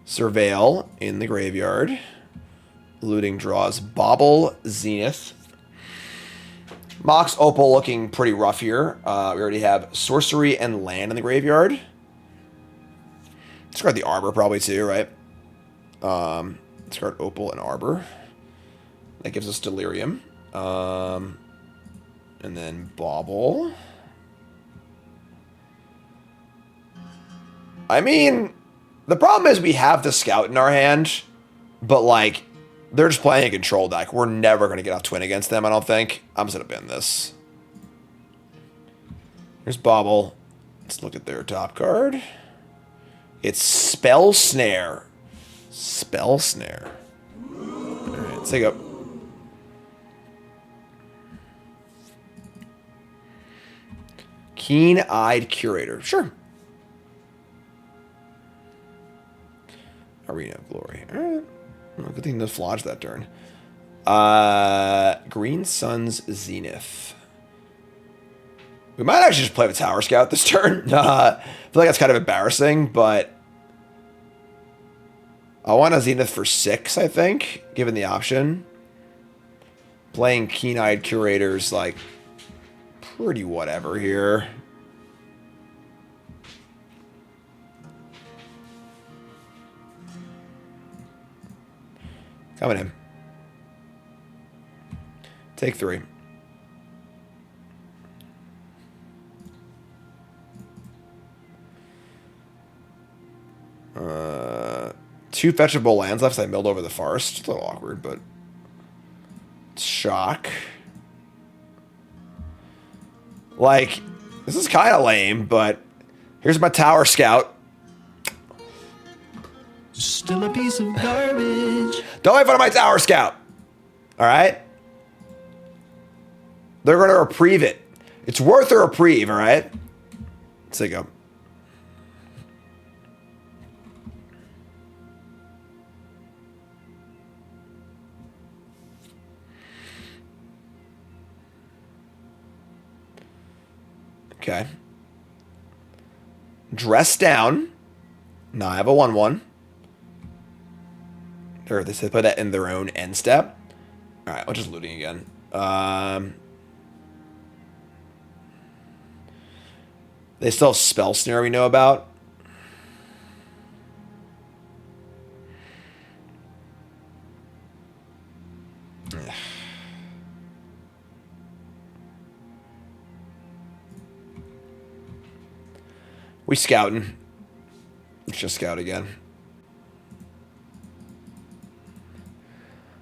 Surveil in the graveyard. Looting draws Bauble, Zenith. Mox Opal looking pretty rough here. We already have Sorcery and Land in the graveyard. Discard the Arbor probably too, right? Discard Opal and Arbor. That gives us Delirium. And then Bauble. I mean, the problem is we have the Scout in our hand, but like, they're just playing a control deck. We're never going to get off Twin against them, I don't think. I'm just going to bin this. Here's Bauble. Let's look at their top card. It's Spell Snare. Spell Snare. Alright, let's take up. Keen-Eyed Curator. Sure. Arena of Glory. Alright. Well, good thing those flodged that turn. Green Sun's Zenith. We might actually just play with Tower Scout this turn. I feel like that's kind of embarrassing, but I want a Zenith for 6, I think, given the option. Playing Keen-Eyed Curator's like pretty whatever here. Coming in. Take 3. Two fetchable lands left, so I milled over the forest. It's a little awkward, but... Shock. Like, this is kind of lame, but... Here's my Tower Scout. Still a piece of garbage. Don't make fun of my Tower Scout. Alright? They're going to reprieve it. It's worth a reprieve, alright? Let's take a... Okay. Dress Down. Now I have a 1/1. Or they said put that in their own end step. Alright, I'll just looting again. They still have Spell Snare we know about. We scouting. Let's just scout again.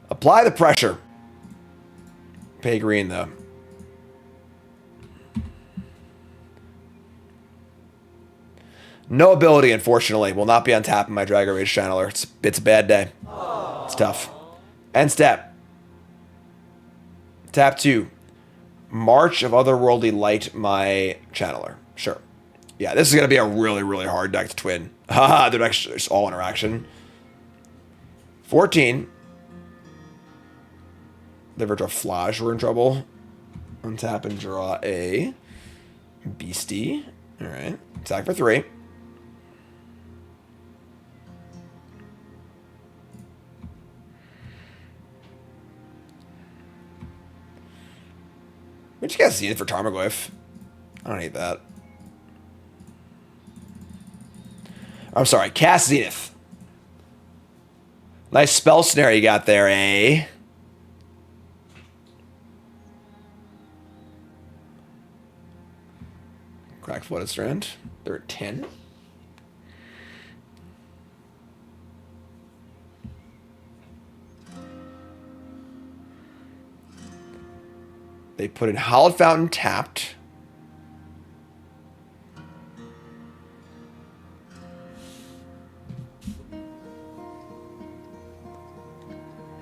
Apply the pressure. Pay green, though. No ability, unfortunately. Will not be on tap in my Dragon Rage Channeler. It's a bad day. It's tough. End step. Tap 2. March of Otherworldly Light my Channeler. Sure. Yeah, this is going to be a really, really hard deck to twin. Haha, they're actually just all interaction. 14. Never draw Flash, we're in trouble. Untap and draw a Beastie. Alright. Attack for 3. What'd you guys see for Tarmogoyf? I don't need that. I'm sorry, cast Zenith. Nice spell snare you got there, eh? Crack Flooded Strand. They're at 10. They put in Hallowed Fountain tapped.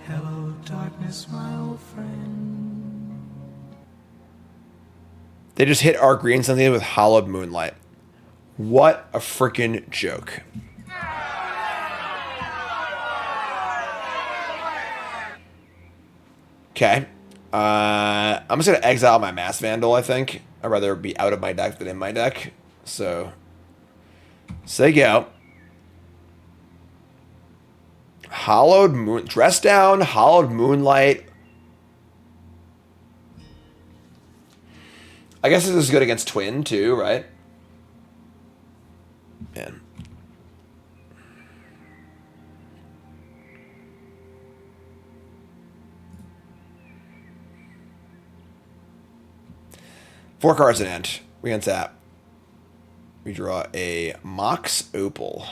Hello, darkness, my old friend. They just hit our green something with Hallowed Moonlight. What a freaking joke. Okay. I'm just going to exile my Masked Vandal, I think. I'd rather be out of my deck than in my deck. So, say go. Hallowed Moon... Dress down, Hallowed Moonlight. I guess this is good against Twin, too, right? Man. Four cards in hand. We can tap. We draw a Mox Opal.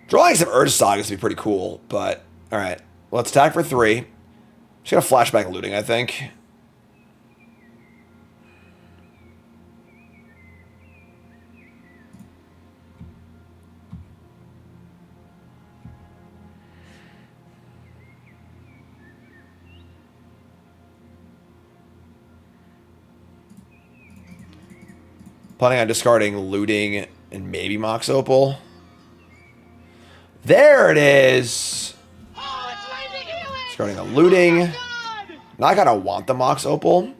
Drawing some Urge Sagas would be pretty cool, but alright. Let's attack for 3. Just gonna flashback looting, I think. Planning on discarding looting and maybe Mox Opal. There it is. Discarding a looting. Not gonna want the Mox Opal.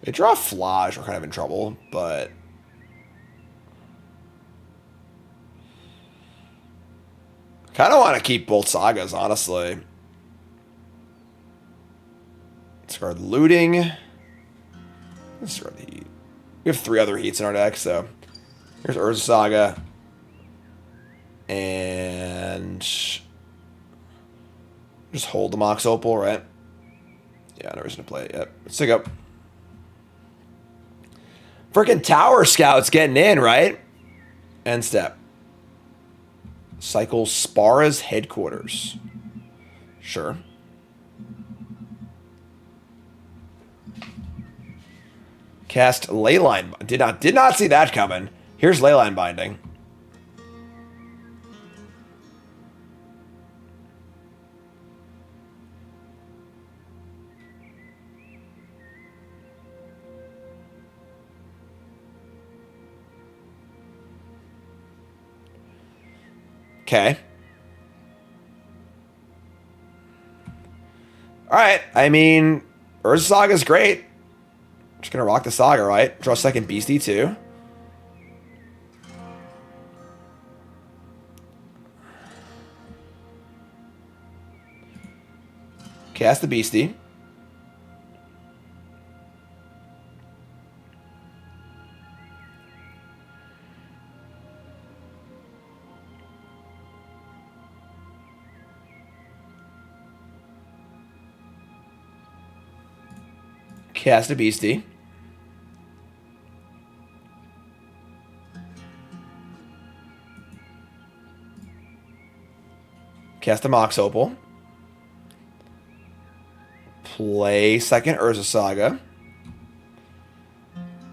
They draw Flage, we're kind of in trouble, but kind of want to keep both sagas, honestly. Discard looting. Discard the heat. We have 3 other heats in our deck, so here's Urza Saga. And just hold the Mox Opal, right? Yeah, no reason to play it yet. Let's take up. Freaking Tower Scout's getting in, right? End step. Cycle Spara's headquarters. Sure. Cast Leyline. Did not see that coming. Here's Leyline Binding. Okay. Alright, I mean, Urza Saga's great. Just gonna rock the Saga, right? Draw a second Beastie, too. Cast the Beastie. Cast a Beastie. Cast a Mox Opal. Play second Urza Saga.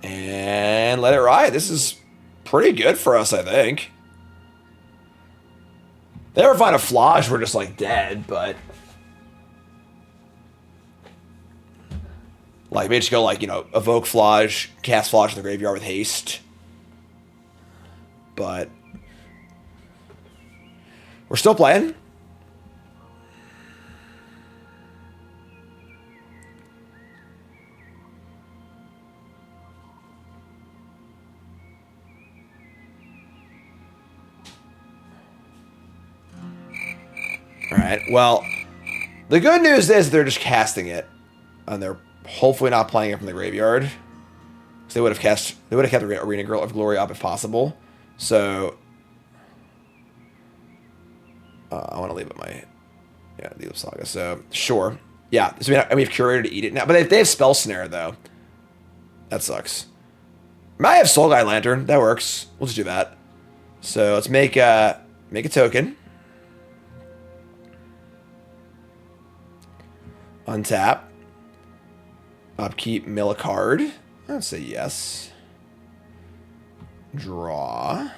And let it ride. This is pretty good for us, I think. They ever find a Flage, we're just like dead, but... Like, maybe just go like, you know, evoke Flage, cast Flage in the graveyard with haste. But... We're still playing. Alright, well, the good news is they're just casting it. And they're hopefully not playing it from the graveyard. Because they would have kept the Arena Girl of Glory up if possible. So I want to leave it my Leaf Saga. So sure. Yeah, so we've curated to eat it now. But they have Spell Snare though. That sucks. I have Soul Guide Lantern. That works. We'll just do that. So let's make a token. Untap. Upkeep, mill a card. I'll say yes. Draw.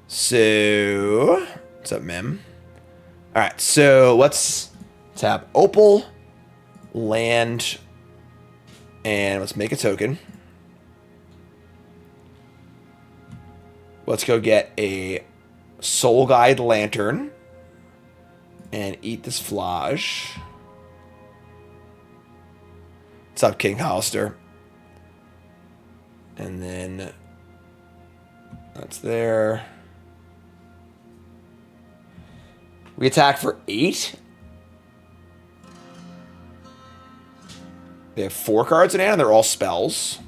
So, what's up, Mem? Alright, so let's tap Opal, land, and let's make a token. Let's go get a Soul Guide Lantern. And eat this Flage. What's up, King Hollister? And then that's there. We attack for 8. They have 4 cards in hand, and they're all spells.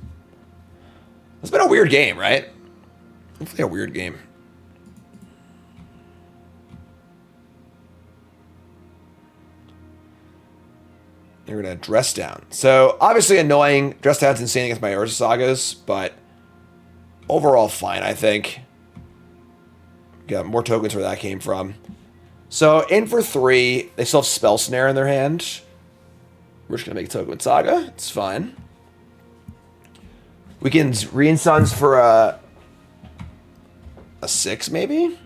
It's been a weird game, right? Hopefully a weird game. You're going to Dress Down. So, obviously annoying. Dress Down's insane against my Urza Sagas, but overall fine, I think. Got more tokens where that came from. So, in for 3. They still have Spell Snare in their hand. We're just going to make a token with Saga. It's fine. We can Reen Suns for a 6, maybe?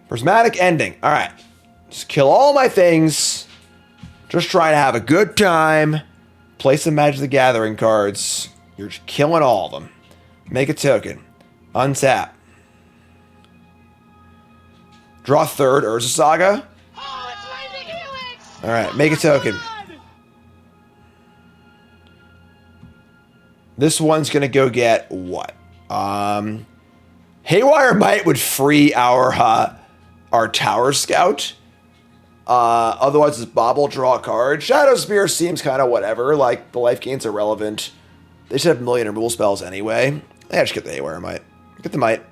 Prismatic Ending. All right. Just kill all my things. Just try to have a good time. Play some Magic the Gathering cards. You're just killing all of them. Make a token. Untap. Draw 3rd Urza Saga. Oh, it's raining Helix! All right. Make a token. This one's going to go get what? Haywire Mite would free our Tower Scout. Otherwise, it's Bauble, draw a card. Shadow Spear seems kind of whatever. Like, the life gain's irrelevant. They should have a million removal spells anyway. Yeah, just get the Haywire Mite. Get the Mite.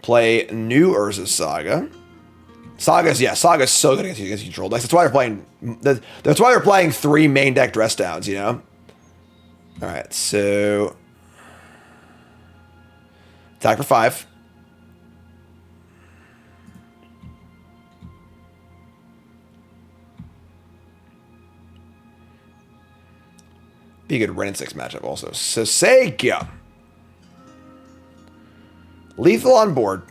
Play new Urza Saga. Saga's so good against control decks. That's why they're playing. That's why they're playing 3 main deck Dress Downs. You know. All right, so attack for 5. Be a good Wrenn and Six matchup also. So Sega. Lethal on board.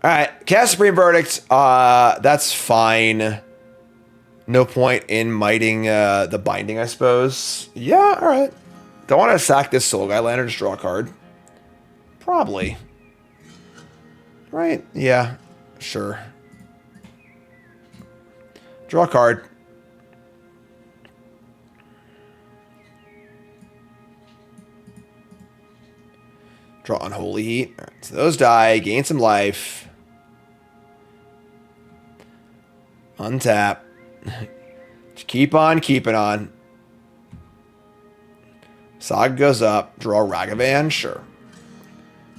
All right, cast Supreme Verdict. That's fine. No point in miting the binding, I suppose. Yeah, all right. Don't want to sack this Soul Guy Lantern, just draw a card. Probably. Right? Yeah. Sure. Draw a card. Draw Unholy Heat. All right, so those die. Gain some life. Untap. Just keep on keeping on. Saga goes up. Draw Ragavan. Sure.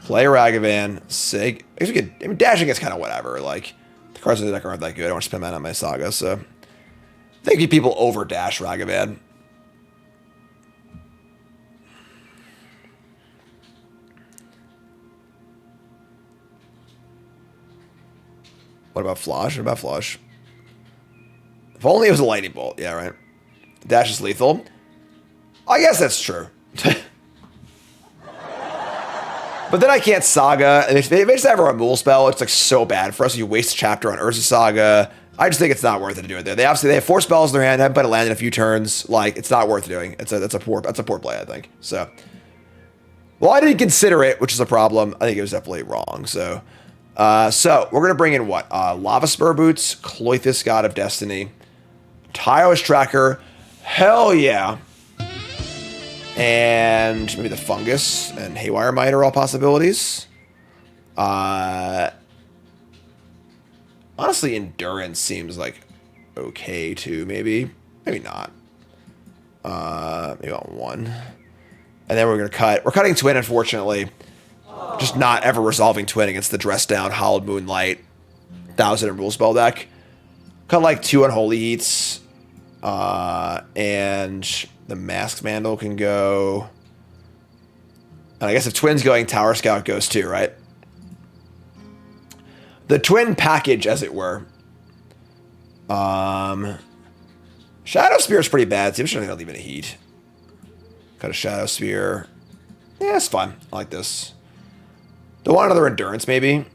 Play Ragavan. Sig. I mean, dashing is kind of whatever. Like, the cards in the deck aren't that good. I don't want to spend mana on my Saga, so I think people over dash Ragavan. What about Flush? What about Flush? If only it was a lightning bolt. Yeah, right. Dash is lethal. I guess that's true. But then I can't Saga. And if they just have a removal spell, it's like so bad for us. You waste a chapter on Urza Saga. I just think it's not worth it to do it there. They have 4 spells in their hand. Haven't played a land in a few turns. Like, it's not worth doing. That's a poor play, I think. So, well, I didn't consider it, which is a problem. I think it was definitely wrong. So we're gonna bring in what? Lava Spur Boots, Cloythus, God of Destiny, Tireless Tracker. Hell yeah. And maybe the Fungus and Haywire Mite are all possibilities. Honestly, Endurance seems like okay too. Maybe not. Maybe on 1. And then we're gonna cut. We're cutting Twin, unfortunately. Just not ever resolving Twin against the dressed down Hallowed Moonlight 1000 and rule spell deck. Cut like 2 Unholy Heats. And the Masked Vandal can go. And I guess if Twin's going, Tower Scout goes too, right? The Twin package, as it were. Shadow Spear is pretty bad. I'm sure I'm going to leave it a Heat. Cut a Shadow Spear. Yeah, it's fun. I like this. Don't want another Endurance, maybe.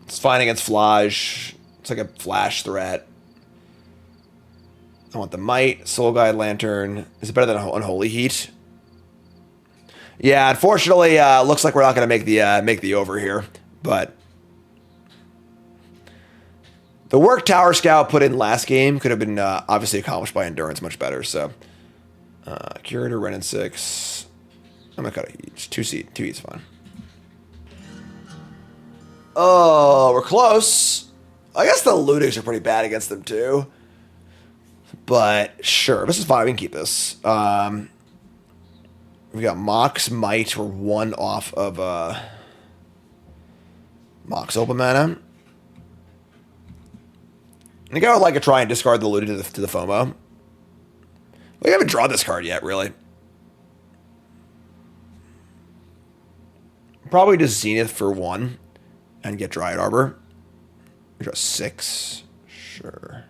It's fine against Flage. It's like a flash threat. I want the Mite, Soul Guide Lantern. Is it better than Unholy Heat? Yeah, unfortunately, looks like we're not going to make the over here. But the work Tower Scout put in last game could have been obviously accomplished by Endurance much better. So, Curator, Wrenn and Six. I'm going to cut a Heat. 2 seed. 2 Heat's fine. Oh, we're close. I guess the Lootings are pretty bad against them too. But sure, this is fine. We can keep this. We got Mox Mite. We're 1 off of Mox Opal mana. I think I would like to try and discard the Looting to the FOMO. We haven't drawn this card yet, really. Probably just Zenith for 1 and get Dryad Arbor. We draw 6. Sure.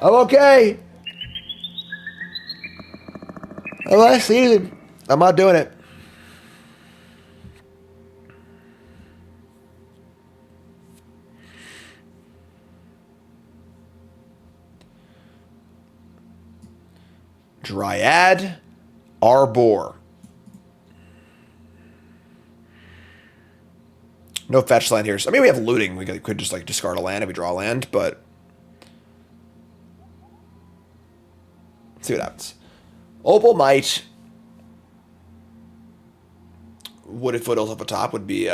I'm okay. Last season, I'm not doing it. Dryad Arbor. No fetch land here. So, I mean, we have Looting. We could just like discard a land if we draw a land, but let's see what happens. Opal Mite. Wooded Foothills up the top would be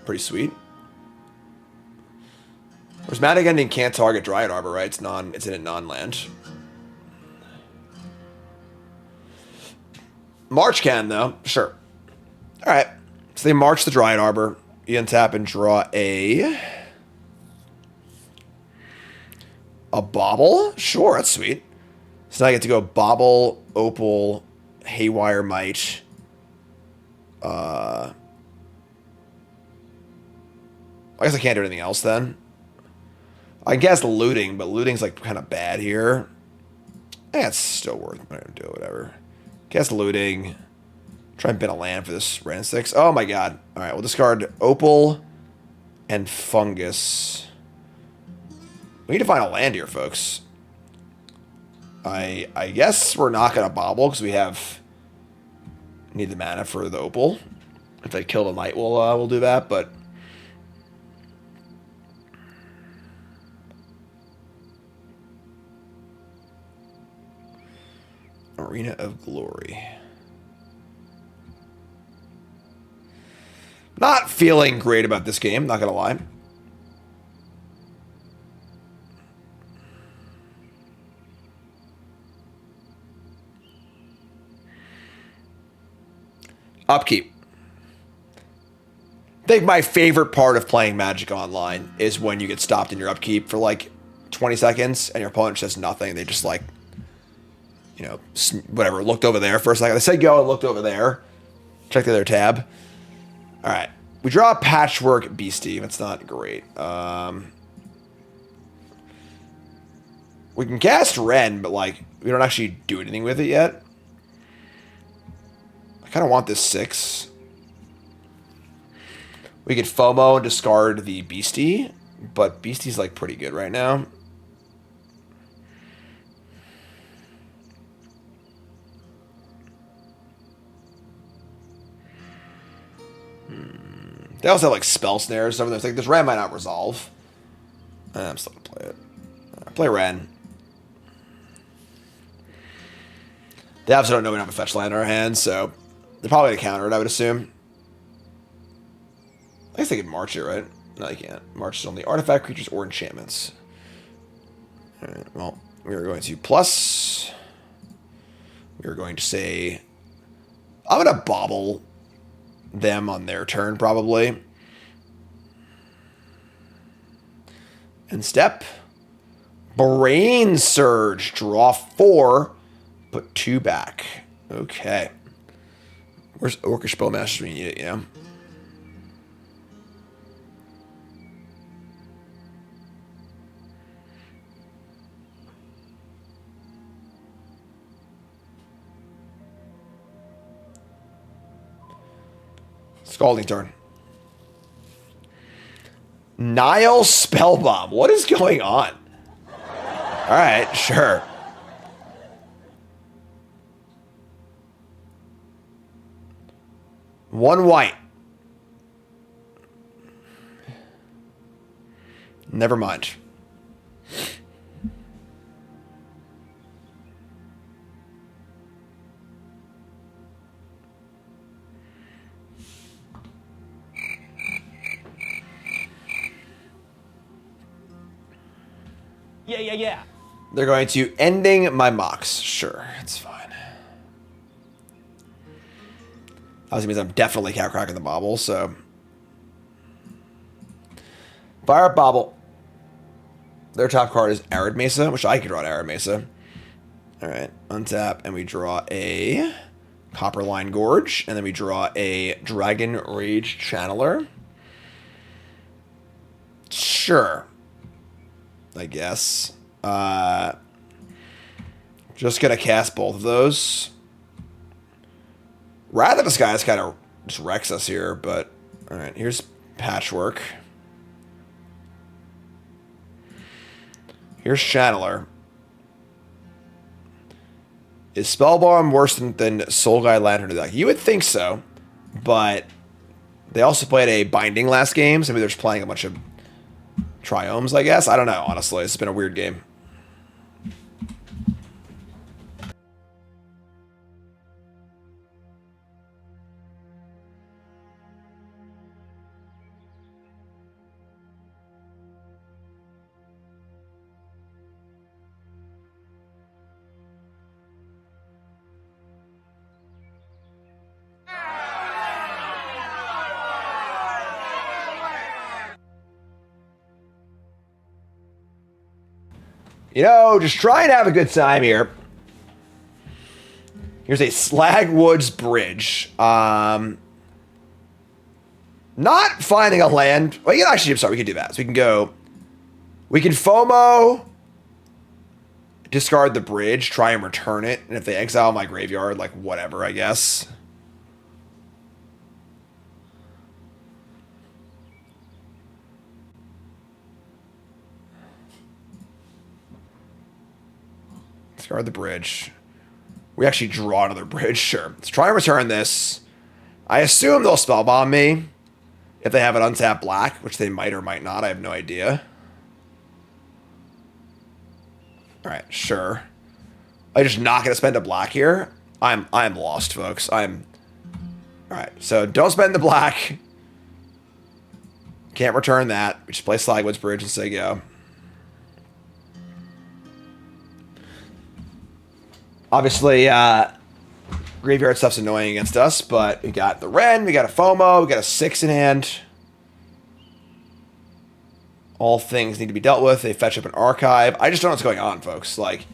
pretty sweet. Whereas Magic Ending can't target Dryad Arbor, right? It's in a non-land. March can, though. Sure. Alright. So they march the Dryad Arbor. You untap and draw a Bauble? Sure, that's sweet. So now I get to go Bauble, Opal, Haywire Mite. I guess I can't do anything else then. I guess Looting, but Looting's like kind of bad here. It's still worth it. I'm gonna do it, whatever. Guess Looting. Try and bin a land for this Wrenn and Six. Oh my god. Alright, we'll discard Opal and Fungus. We need to find a land here, folks. I guess we're not going to Bauble because we need the mana for the Opal. If they kill the Mite, we'll do that, but... Arena of Glory. Not feeling great about this game, not going to lie. Upkeep. I think my favorite part of playing Magic Online is when you get stopped in your upkeep for like 20 seconds and your opponent says nothing. They just like, you know, whatever, looked over there for a second. They said go and looked over there. Check the other tab. All right. We draw a Patchwork Beastie. That's not great. We can cast Wrenn, but like we don't actually do anything with it yet. I kind of want this 6. We could FOMO and discard the Beastie, but Beastie's like pretty good right now. They also have like spell snares. Some of those like this Wrenn might not resolve. I'm still gonna play it. Play Wrenn. They obviously don't know we don't have a fetch land in our hands, so they're probably gonna counter it, I would assume. I guess they could march it, right? No, they can't. March is only artifact, creatures, or enchantments. Alright, well, we are going to plus. We are going to say... I'm going to Bauble them on their turn, probably. And step. Brain Surge. Draw 4. Put 2 back. Okay. Where's Orcish Bowmaster when you need it, you know? Scalding turn. Nile Spellbomb. What is going on? Alright, sure. One white. Never mind. Yeah. They're going to ending my Mox. Sure, it's fine. Obviously means I'm definitely cat cracking the Bauble, so. Fire up Bauble. Their top card is Arid Mesa, which I could draw an Arid Mesa. Alright, untap, and we draw a Copperline Gorge, and then we draw a Dragon Rage Channeler. Sure. I guess. Just gonna cast both of those. Wrath of Disguise kind of just wrecks us here, but alright, here's Patchwork. Here's Channeler. Is Spellbomb worse than Soul Guide Lantern deck? You would think so, but they also played a Binding last game, so maybe they're just playing a bunch of Triomes, I guess. I don't know, honestly. It's been a weird game. You know, just try and have a good time here. Here's a Slagwoods Bridge. Not finding a land. Well, yeah, actually, I'm sorry, we can do that. So we can go. We can FOMO, discard the bridge, try and return it. And if they exile my graveyard, like, whatever, I guess. Discard the bridge. We actually draw another bridge. Sure. Let's try and return this. I assume they'll spellbomb me if they have an untapped black, which they might or might not. I have no idea. All right, sure. I'm just not gonna spend a black here. I'm lost, folks. All right. So don't spend the black. Can't return that. We just play Slagwood's Bridge and say go. Obviously, graveyard stuff's annoying against us, but we got the Wrenn, we got a FOMO, we got a 6 in hand. All things need to be dealt with. They fetch up an archive. I just don't know what's going on, folks. Like,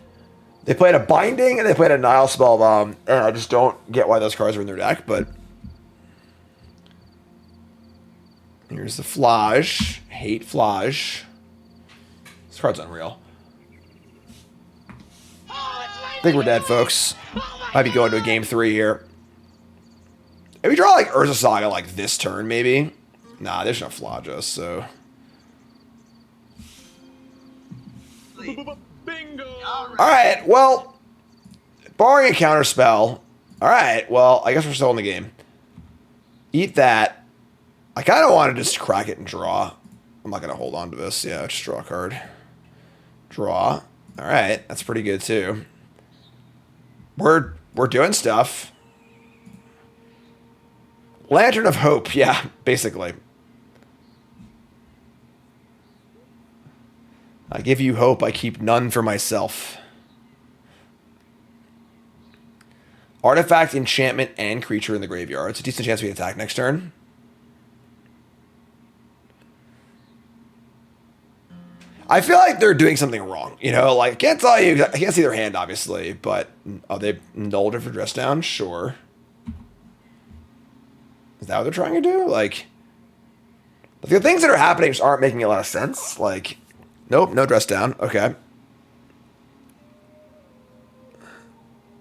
they played a Binding and they played a Nile Spellbomb, and I just don't get why those cards are in their deck, but... Here's the Flage. Hate Flage. This card's unreal. I think we're dead, folks. Might be going to a game 3 here. If we draw like Urza Saga like this turn, maybe. Nah, there's no Flage us, so. Bingo! Alright, well. Barring a counter spell. Alright, well, I guess we're still in the game. Eat that. I kind of want to just crack it and draw. I'm not going to hold on to this. Yeah, just draw a card. Draw. Alright, that's pretty good too. We're doing stuff. Lantern of Hope, yeah, basically. I give you hope, I keep none for myself. Artifact, enchantment, and creature in the graveyard. It's a decent chance we attack next turn. I feel like they're doing something wrong, you know, like, I can't tell you, I can't see their hand, obviously, but, oh, they nulled it for dress down? Sure. Is that what they're trying to do? Like, the things that are happening just aren't making a lot of sense, like, nope, no dress down, okay.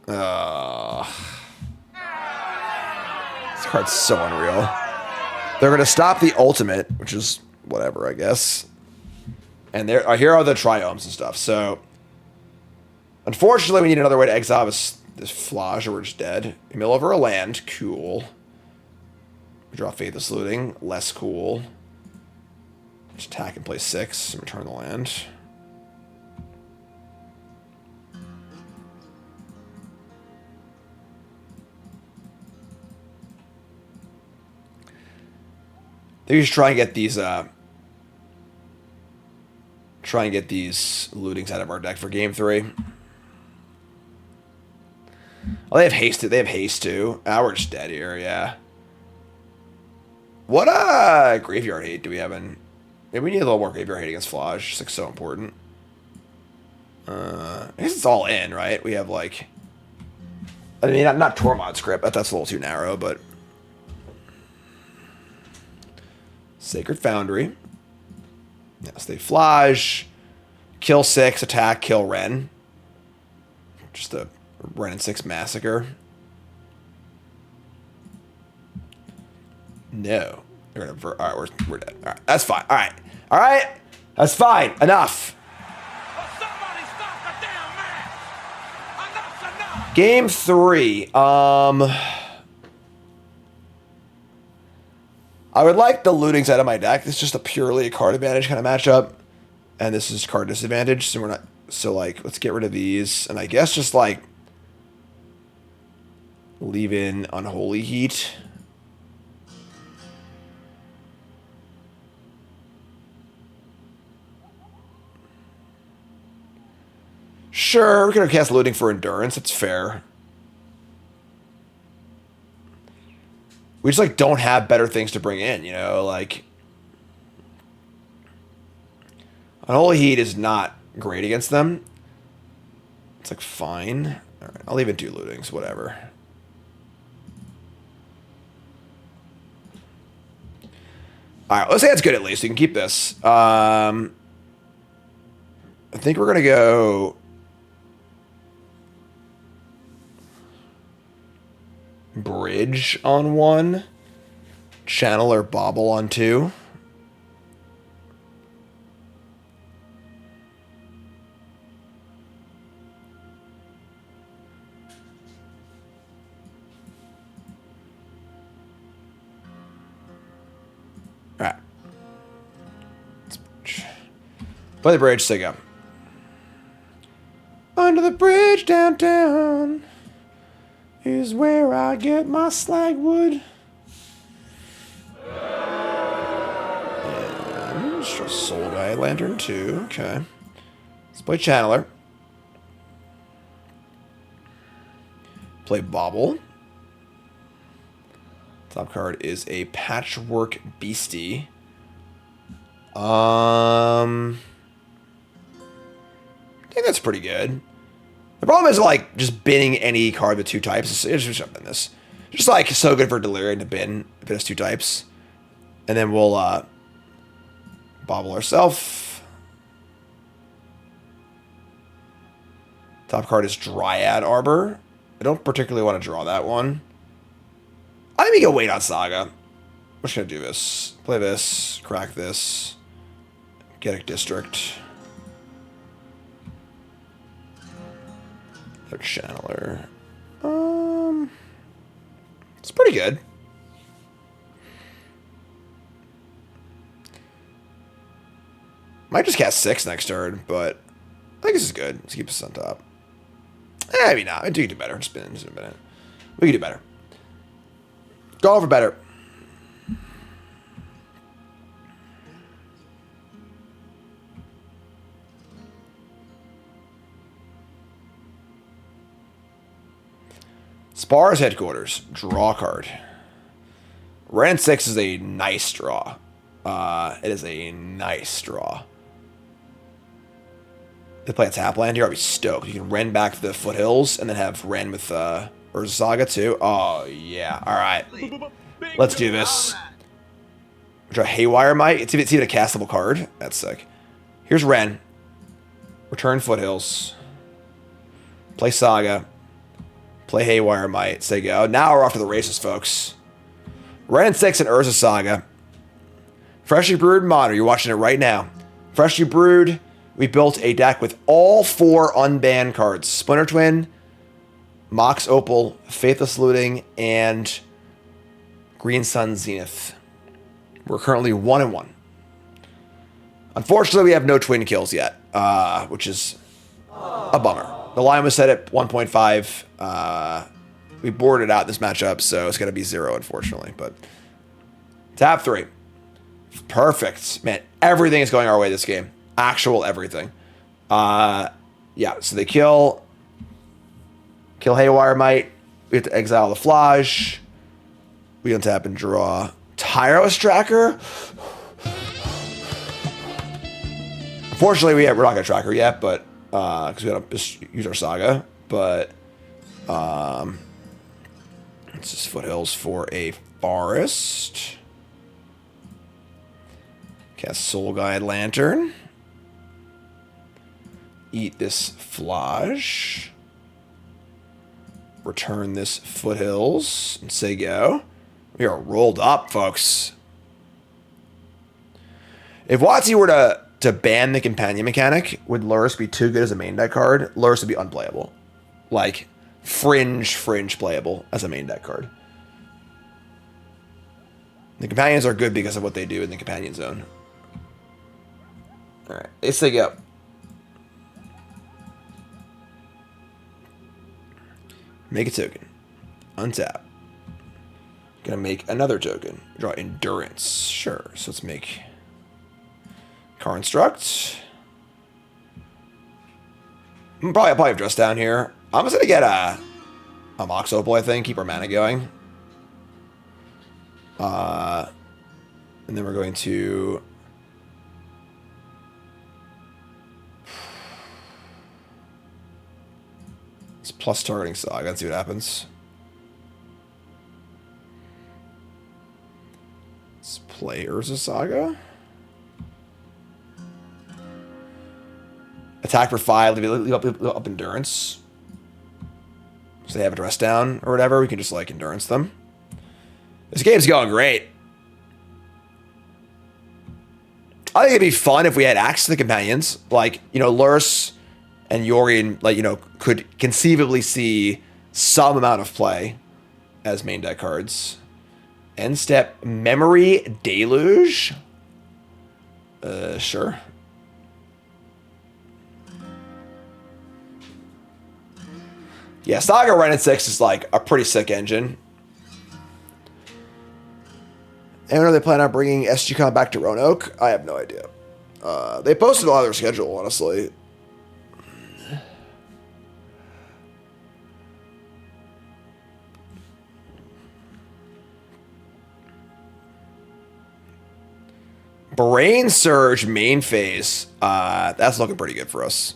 This card's so unreal. They're going to stop the ultimate, which is whatever, I guess. And here are the triomes and stuff. So, unfortunately, we need another way to exile this Flage, or we're just dead. Mill over a land. Cool. We draw Faithless Looting. Less cool. Just attack and play 6 and return the land. They just try and get these lootings out of our deck for game 3. Oh, they have haste. They have haste too. Ah, we're just dead here. Yeah. What graveyard hate do we have in? Maybe we need a little more graveyard hate against Flage. It's like so important. I guess it's all in, right? We have like, I mean, not Tormod script. That's a little too narrow, but Sacred Foundry. Yes, they Flage, kill 6, attack, kill Wrenn. Just a Wrenn and 6 massacre. No. They're gonna alright, we're dead. Alright, that's fine. Alright. Alright. That's fine. Enough. Game 3. I would like the lootings out of my deck. It's just purely a card advantage kind of matchup. And this is card disadvantage, so we're not... So, like, let's get rid of these. And I guess just, like, leave in Unholy Heat. Sure, we're going to cast Looting for Endurance. That's fair. We just, like, don't have better things to bring in, you know? Like, Unholy Heat is not great against them. It's, like, fine. All right, I'll even do Lootings, whatever. All right, let's say it's good at least. You can keep this. I think we're going to go... Bridge on 1. Channel or Bauble on 2. Play the bridge, Sigo. Under the bridge downtown is where I get my slag wood. And Soul Guy Lantern too. Okay. Let's play Channeler. Play Bauble. Top card is a Patchwork Beastie. I think that's pretty good. The problem is like just binning any card with 2 types. It's just jump in this. Just like so good for Delirium to bin if it has 2 types. And then we'll Bauble ourselves. Top card is Dryad Arbor. I don't particularly want to draw that one. I think we can wait on Saga. I'm just gonna do this. Play this, crack this, get a district. Their Channeler. It's pretty good. Might just cast 6 next turn, but I think this is good. Let's keep this on top. Maybe not. I do do better. Just a minute. We can do better. Go over better. Spar's headquarters. Draw card. Wrenn and Six is a nice draw. It is a nice draw. They play a tap land here, I'll be stoked. You can Wrenn back to the foothills and then have Wrenn with Urza Saga too. Oh yeah. Alright. Let's do this. Draw Haywire Mite. It's even a castable card. That's sick. Here's Wrenn. Return foothills. Play Saga. Play Haywire Mite. Say go. Now we're off to the races, folks. Wrenn and Six and Urza Saga. Freshly Brewed Modern. You're watching it right now. Freshly Brewed. We built a deck with all 4 unbanned cards. Splinter Twin, Mox Opal, Faithless Looting, and Green Sun Zenith. We're currently 1-1. Unfortunately, we have no twin kills yet, which is a bummer. The line was set at 1.5. We boarded out this matchup, so it's going to be 0, unfortunately. But tap 3. Perfect. Man, everything is going our way this game. Actual everything. Yeah, so they kill Haywire Mite. We have to exile the Flage. We untap and draw Tyros Tracker. Unfortunately, we're not gonna track her yet, but because we gotta just use our Saga. But it's just foothills for a forest. Cast Soul Guide Lantern. Eat this Flage. Return this foothills and say go. We are rolled up, folks. If WotC were to ban the companion mechanic, would Lurrus be too good as a main deck card? Lurrus would be unplayable. Like, fringe playable as a main deck card. The companions are good because of what they do in the companion zone. Alright, let's say go. Make a token. Untap. Gonna make another token. Draw Endurance. Sure. So let's make Construct. I'll probably have Dress down here. I'm just gonna get a Mox Opal, I think. Keep our mana going. And then we're going to plus targeting Saga. Let's see what happens. Let's play Urza Saga. Attack for 5. Leave up Endurance. So they have a dress down or whatever. We can just like Endurance them. This game's going great. I think it'd be fun if we had access to the companions. Like, you know, Lurrus and Yorion, like, you know, could conceivably see some amount of play as main deck cards. End step, Memory Deluge. Sure. Yeah, Saga Wrenn and Six is like a pretty sick engine. And when are they planning on bringing SGCon back to Roanoke? I have no idea. They posted a lot of their schedule, honestly. Brain Surge main phase. That's looking pretty good for us.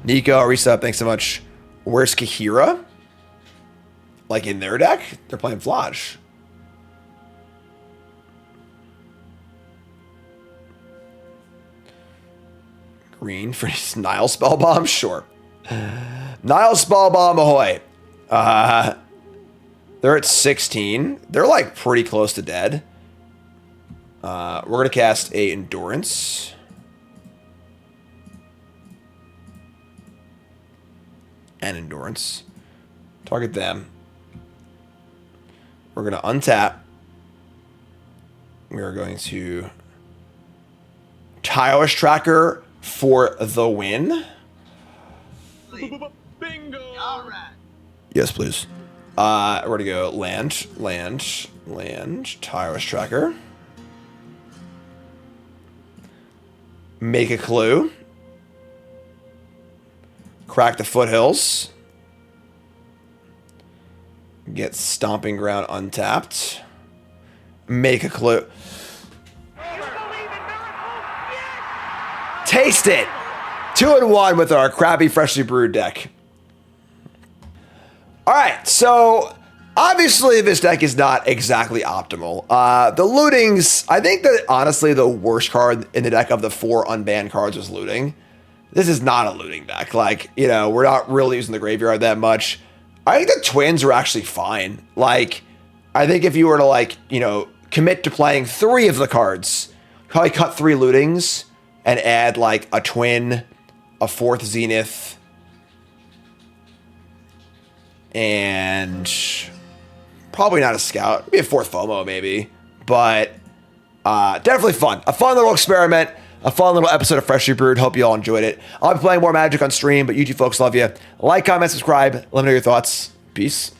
Nico, resub, thanks so much. Where's Kahira? Like in their deck? They're playing Flodge. Green for Nile Spellbomb? Sure. Nile Spellbomb ahoy. They're at 16. They're like pretty close to dead. We're going to cast a Endurance. And Endurance. Target them. We're going to untap. We are going to Tireless Tracker for the win. Bingo! All right. Yes, please. We're going to go land, Tireless Tracker. Make a clue. Crack the foothills. Get Stomping Ground untapped. Make a clue. Taste it! 2-1 with our crappy Freshly Brewed deck. Alright, so obviously this deck is not exactly optimal. The Looting's, I think that honestly the worst card in the deck of the 4 unbanned cards was Looting. This is not a Looting deck. Like, you know, we're not really using the graveyard that much. I think the Twins are actually fine. Like, I think if you were to, like, you know, commit to playing 3 of the cards, probably cut 3 Lootings and add, like, a Twin, a 4th Zenith, and probably not a Scout. Maybe a 4th FOMO, maybe. But definitely fun. A fun little experiment. A fun little episode of Freshly Brewed. Hope you all enjoyed it. I'll be playing more Magic on stream, but you two folks love you. Like, comment, subscribe. Let me know your thoughts. Peace.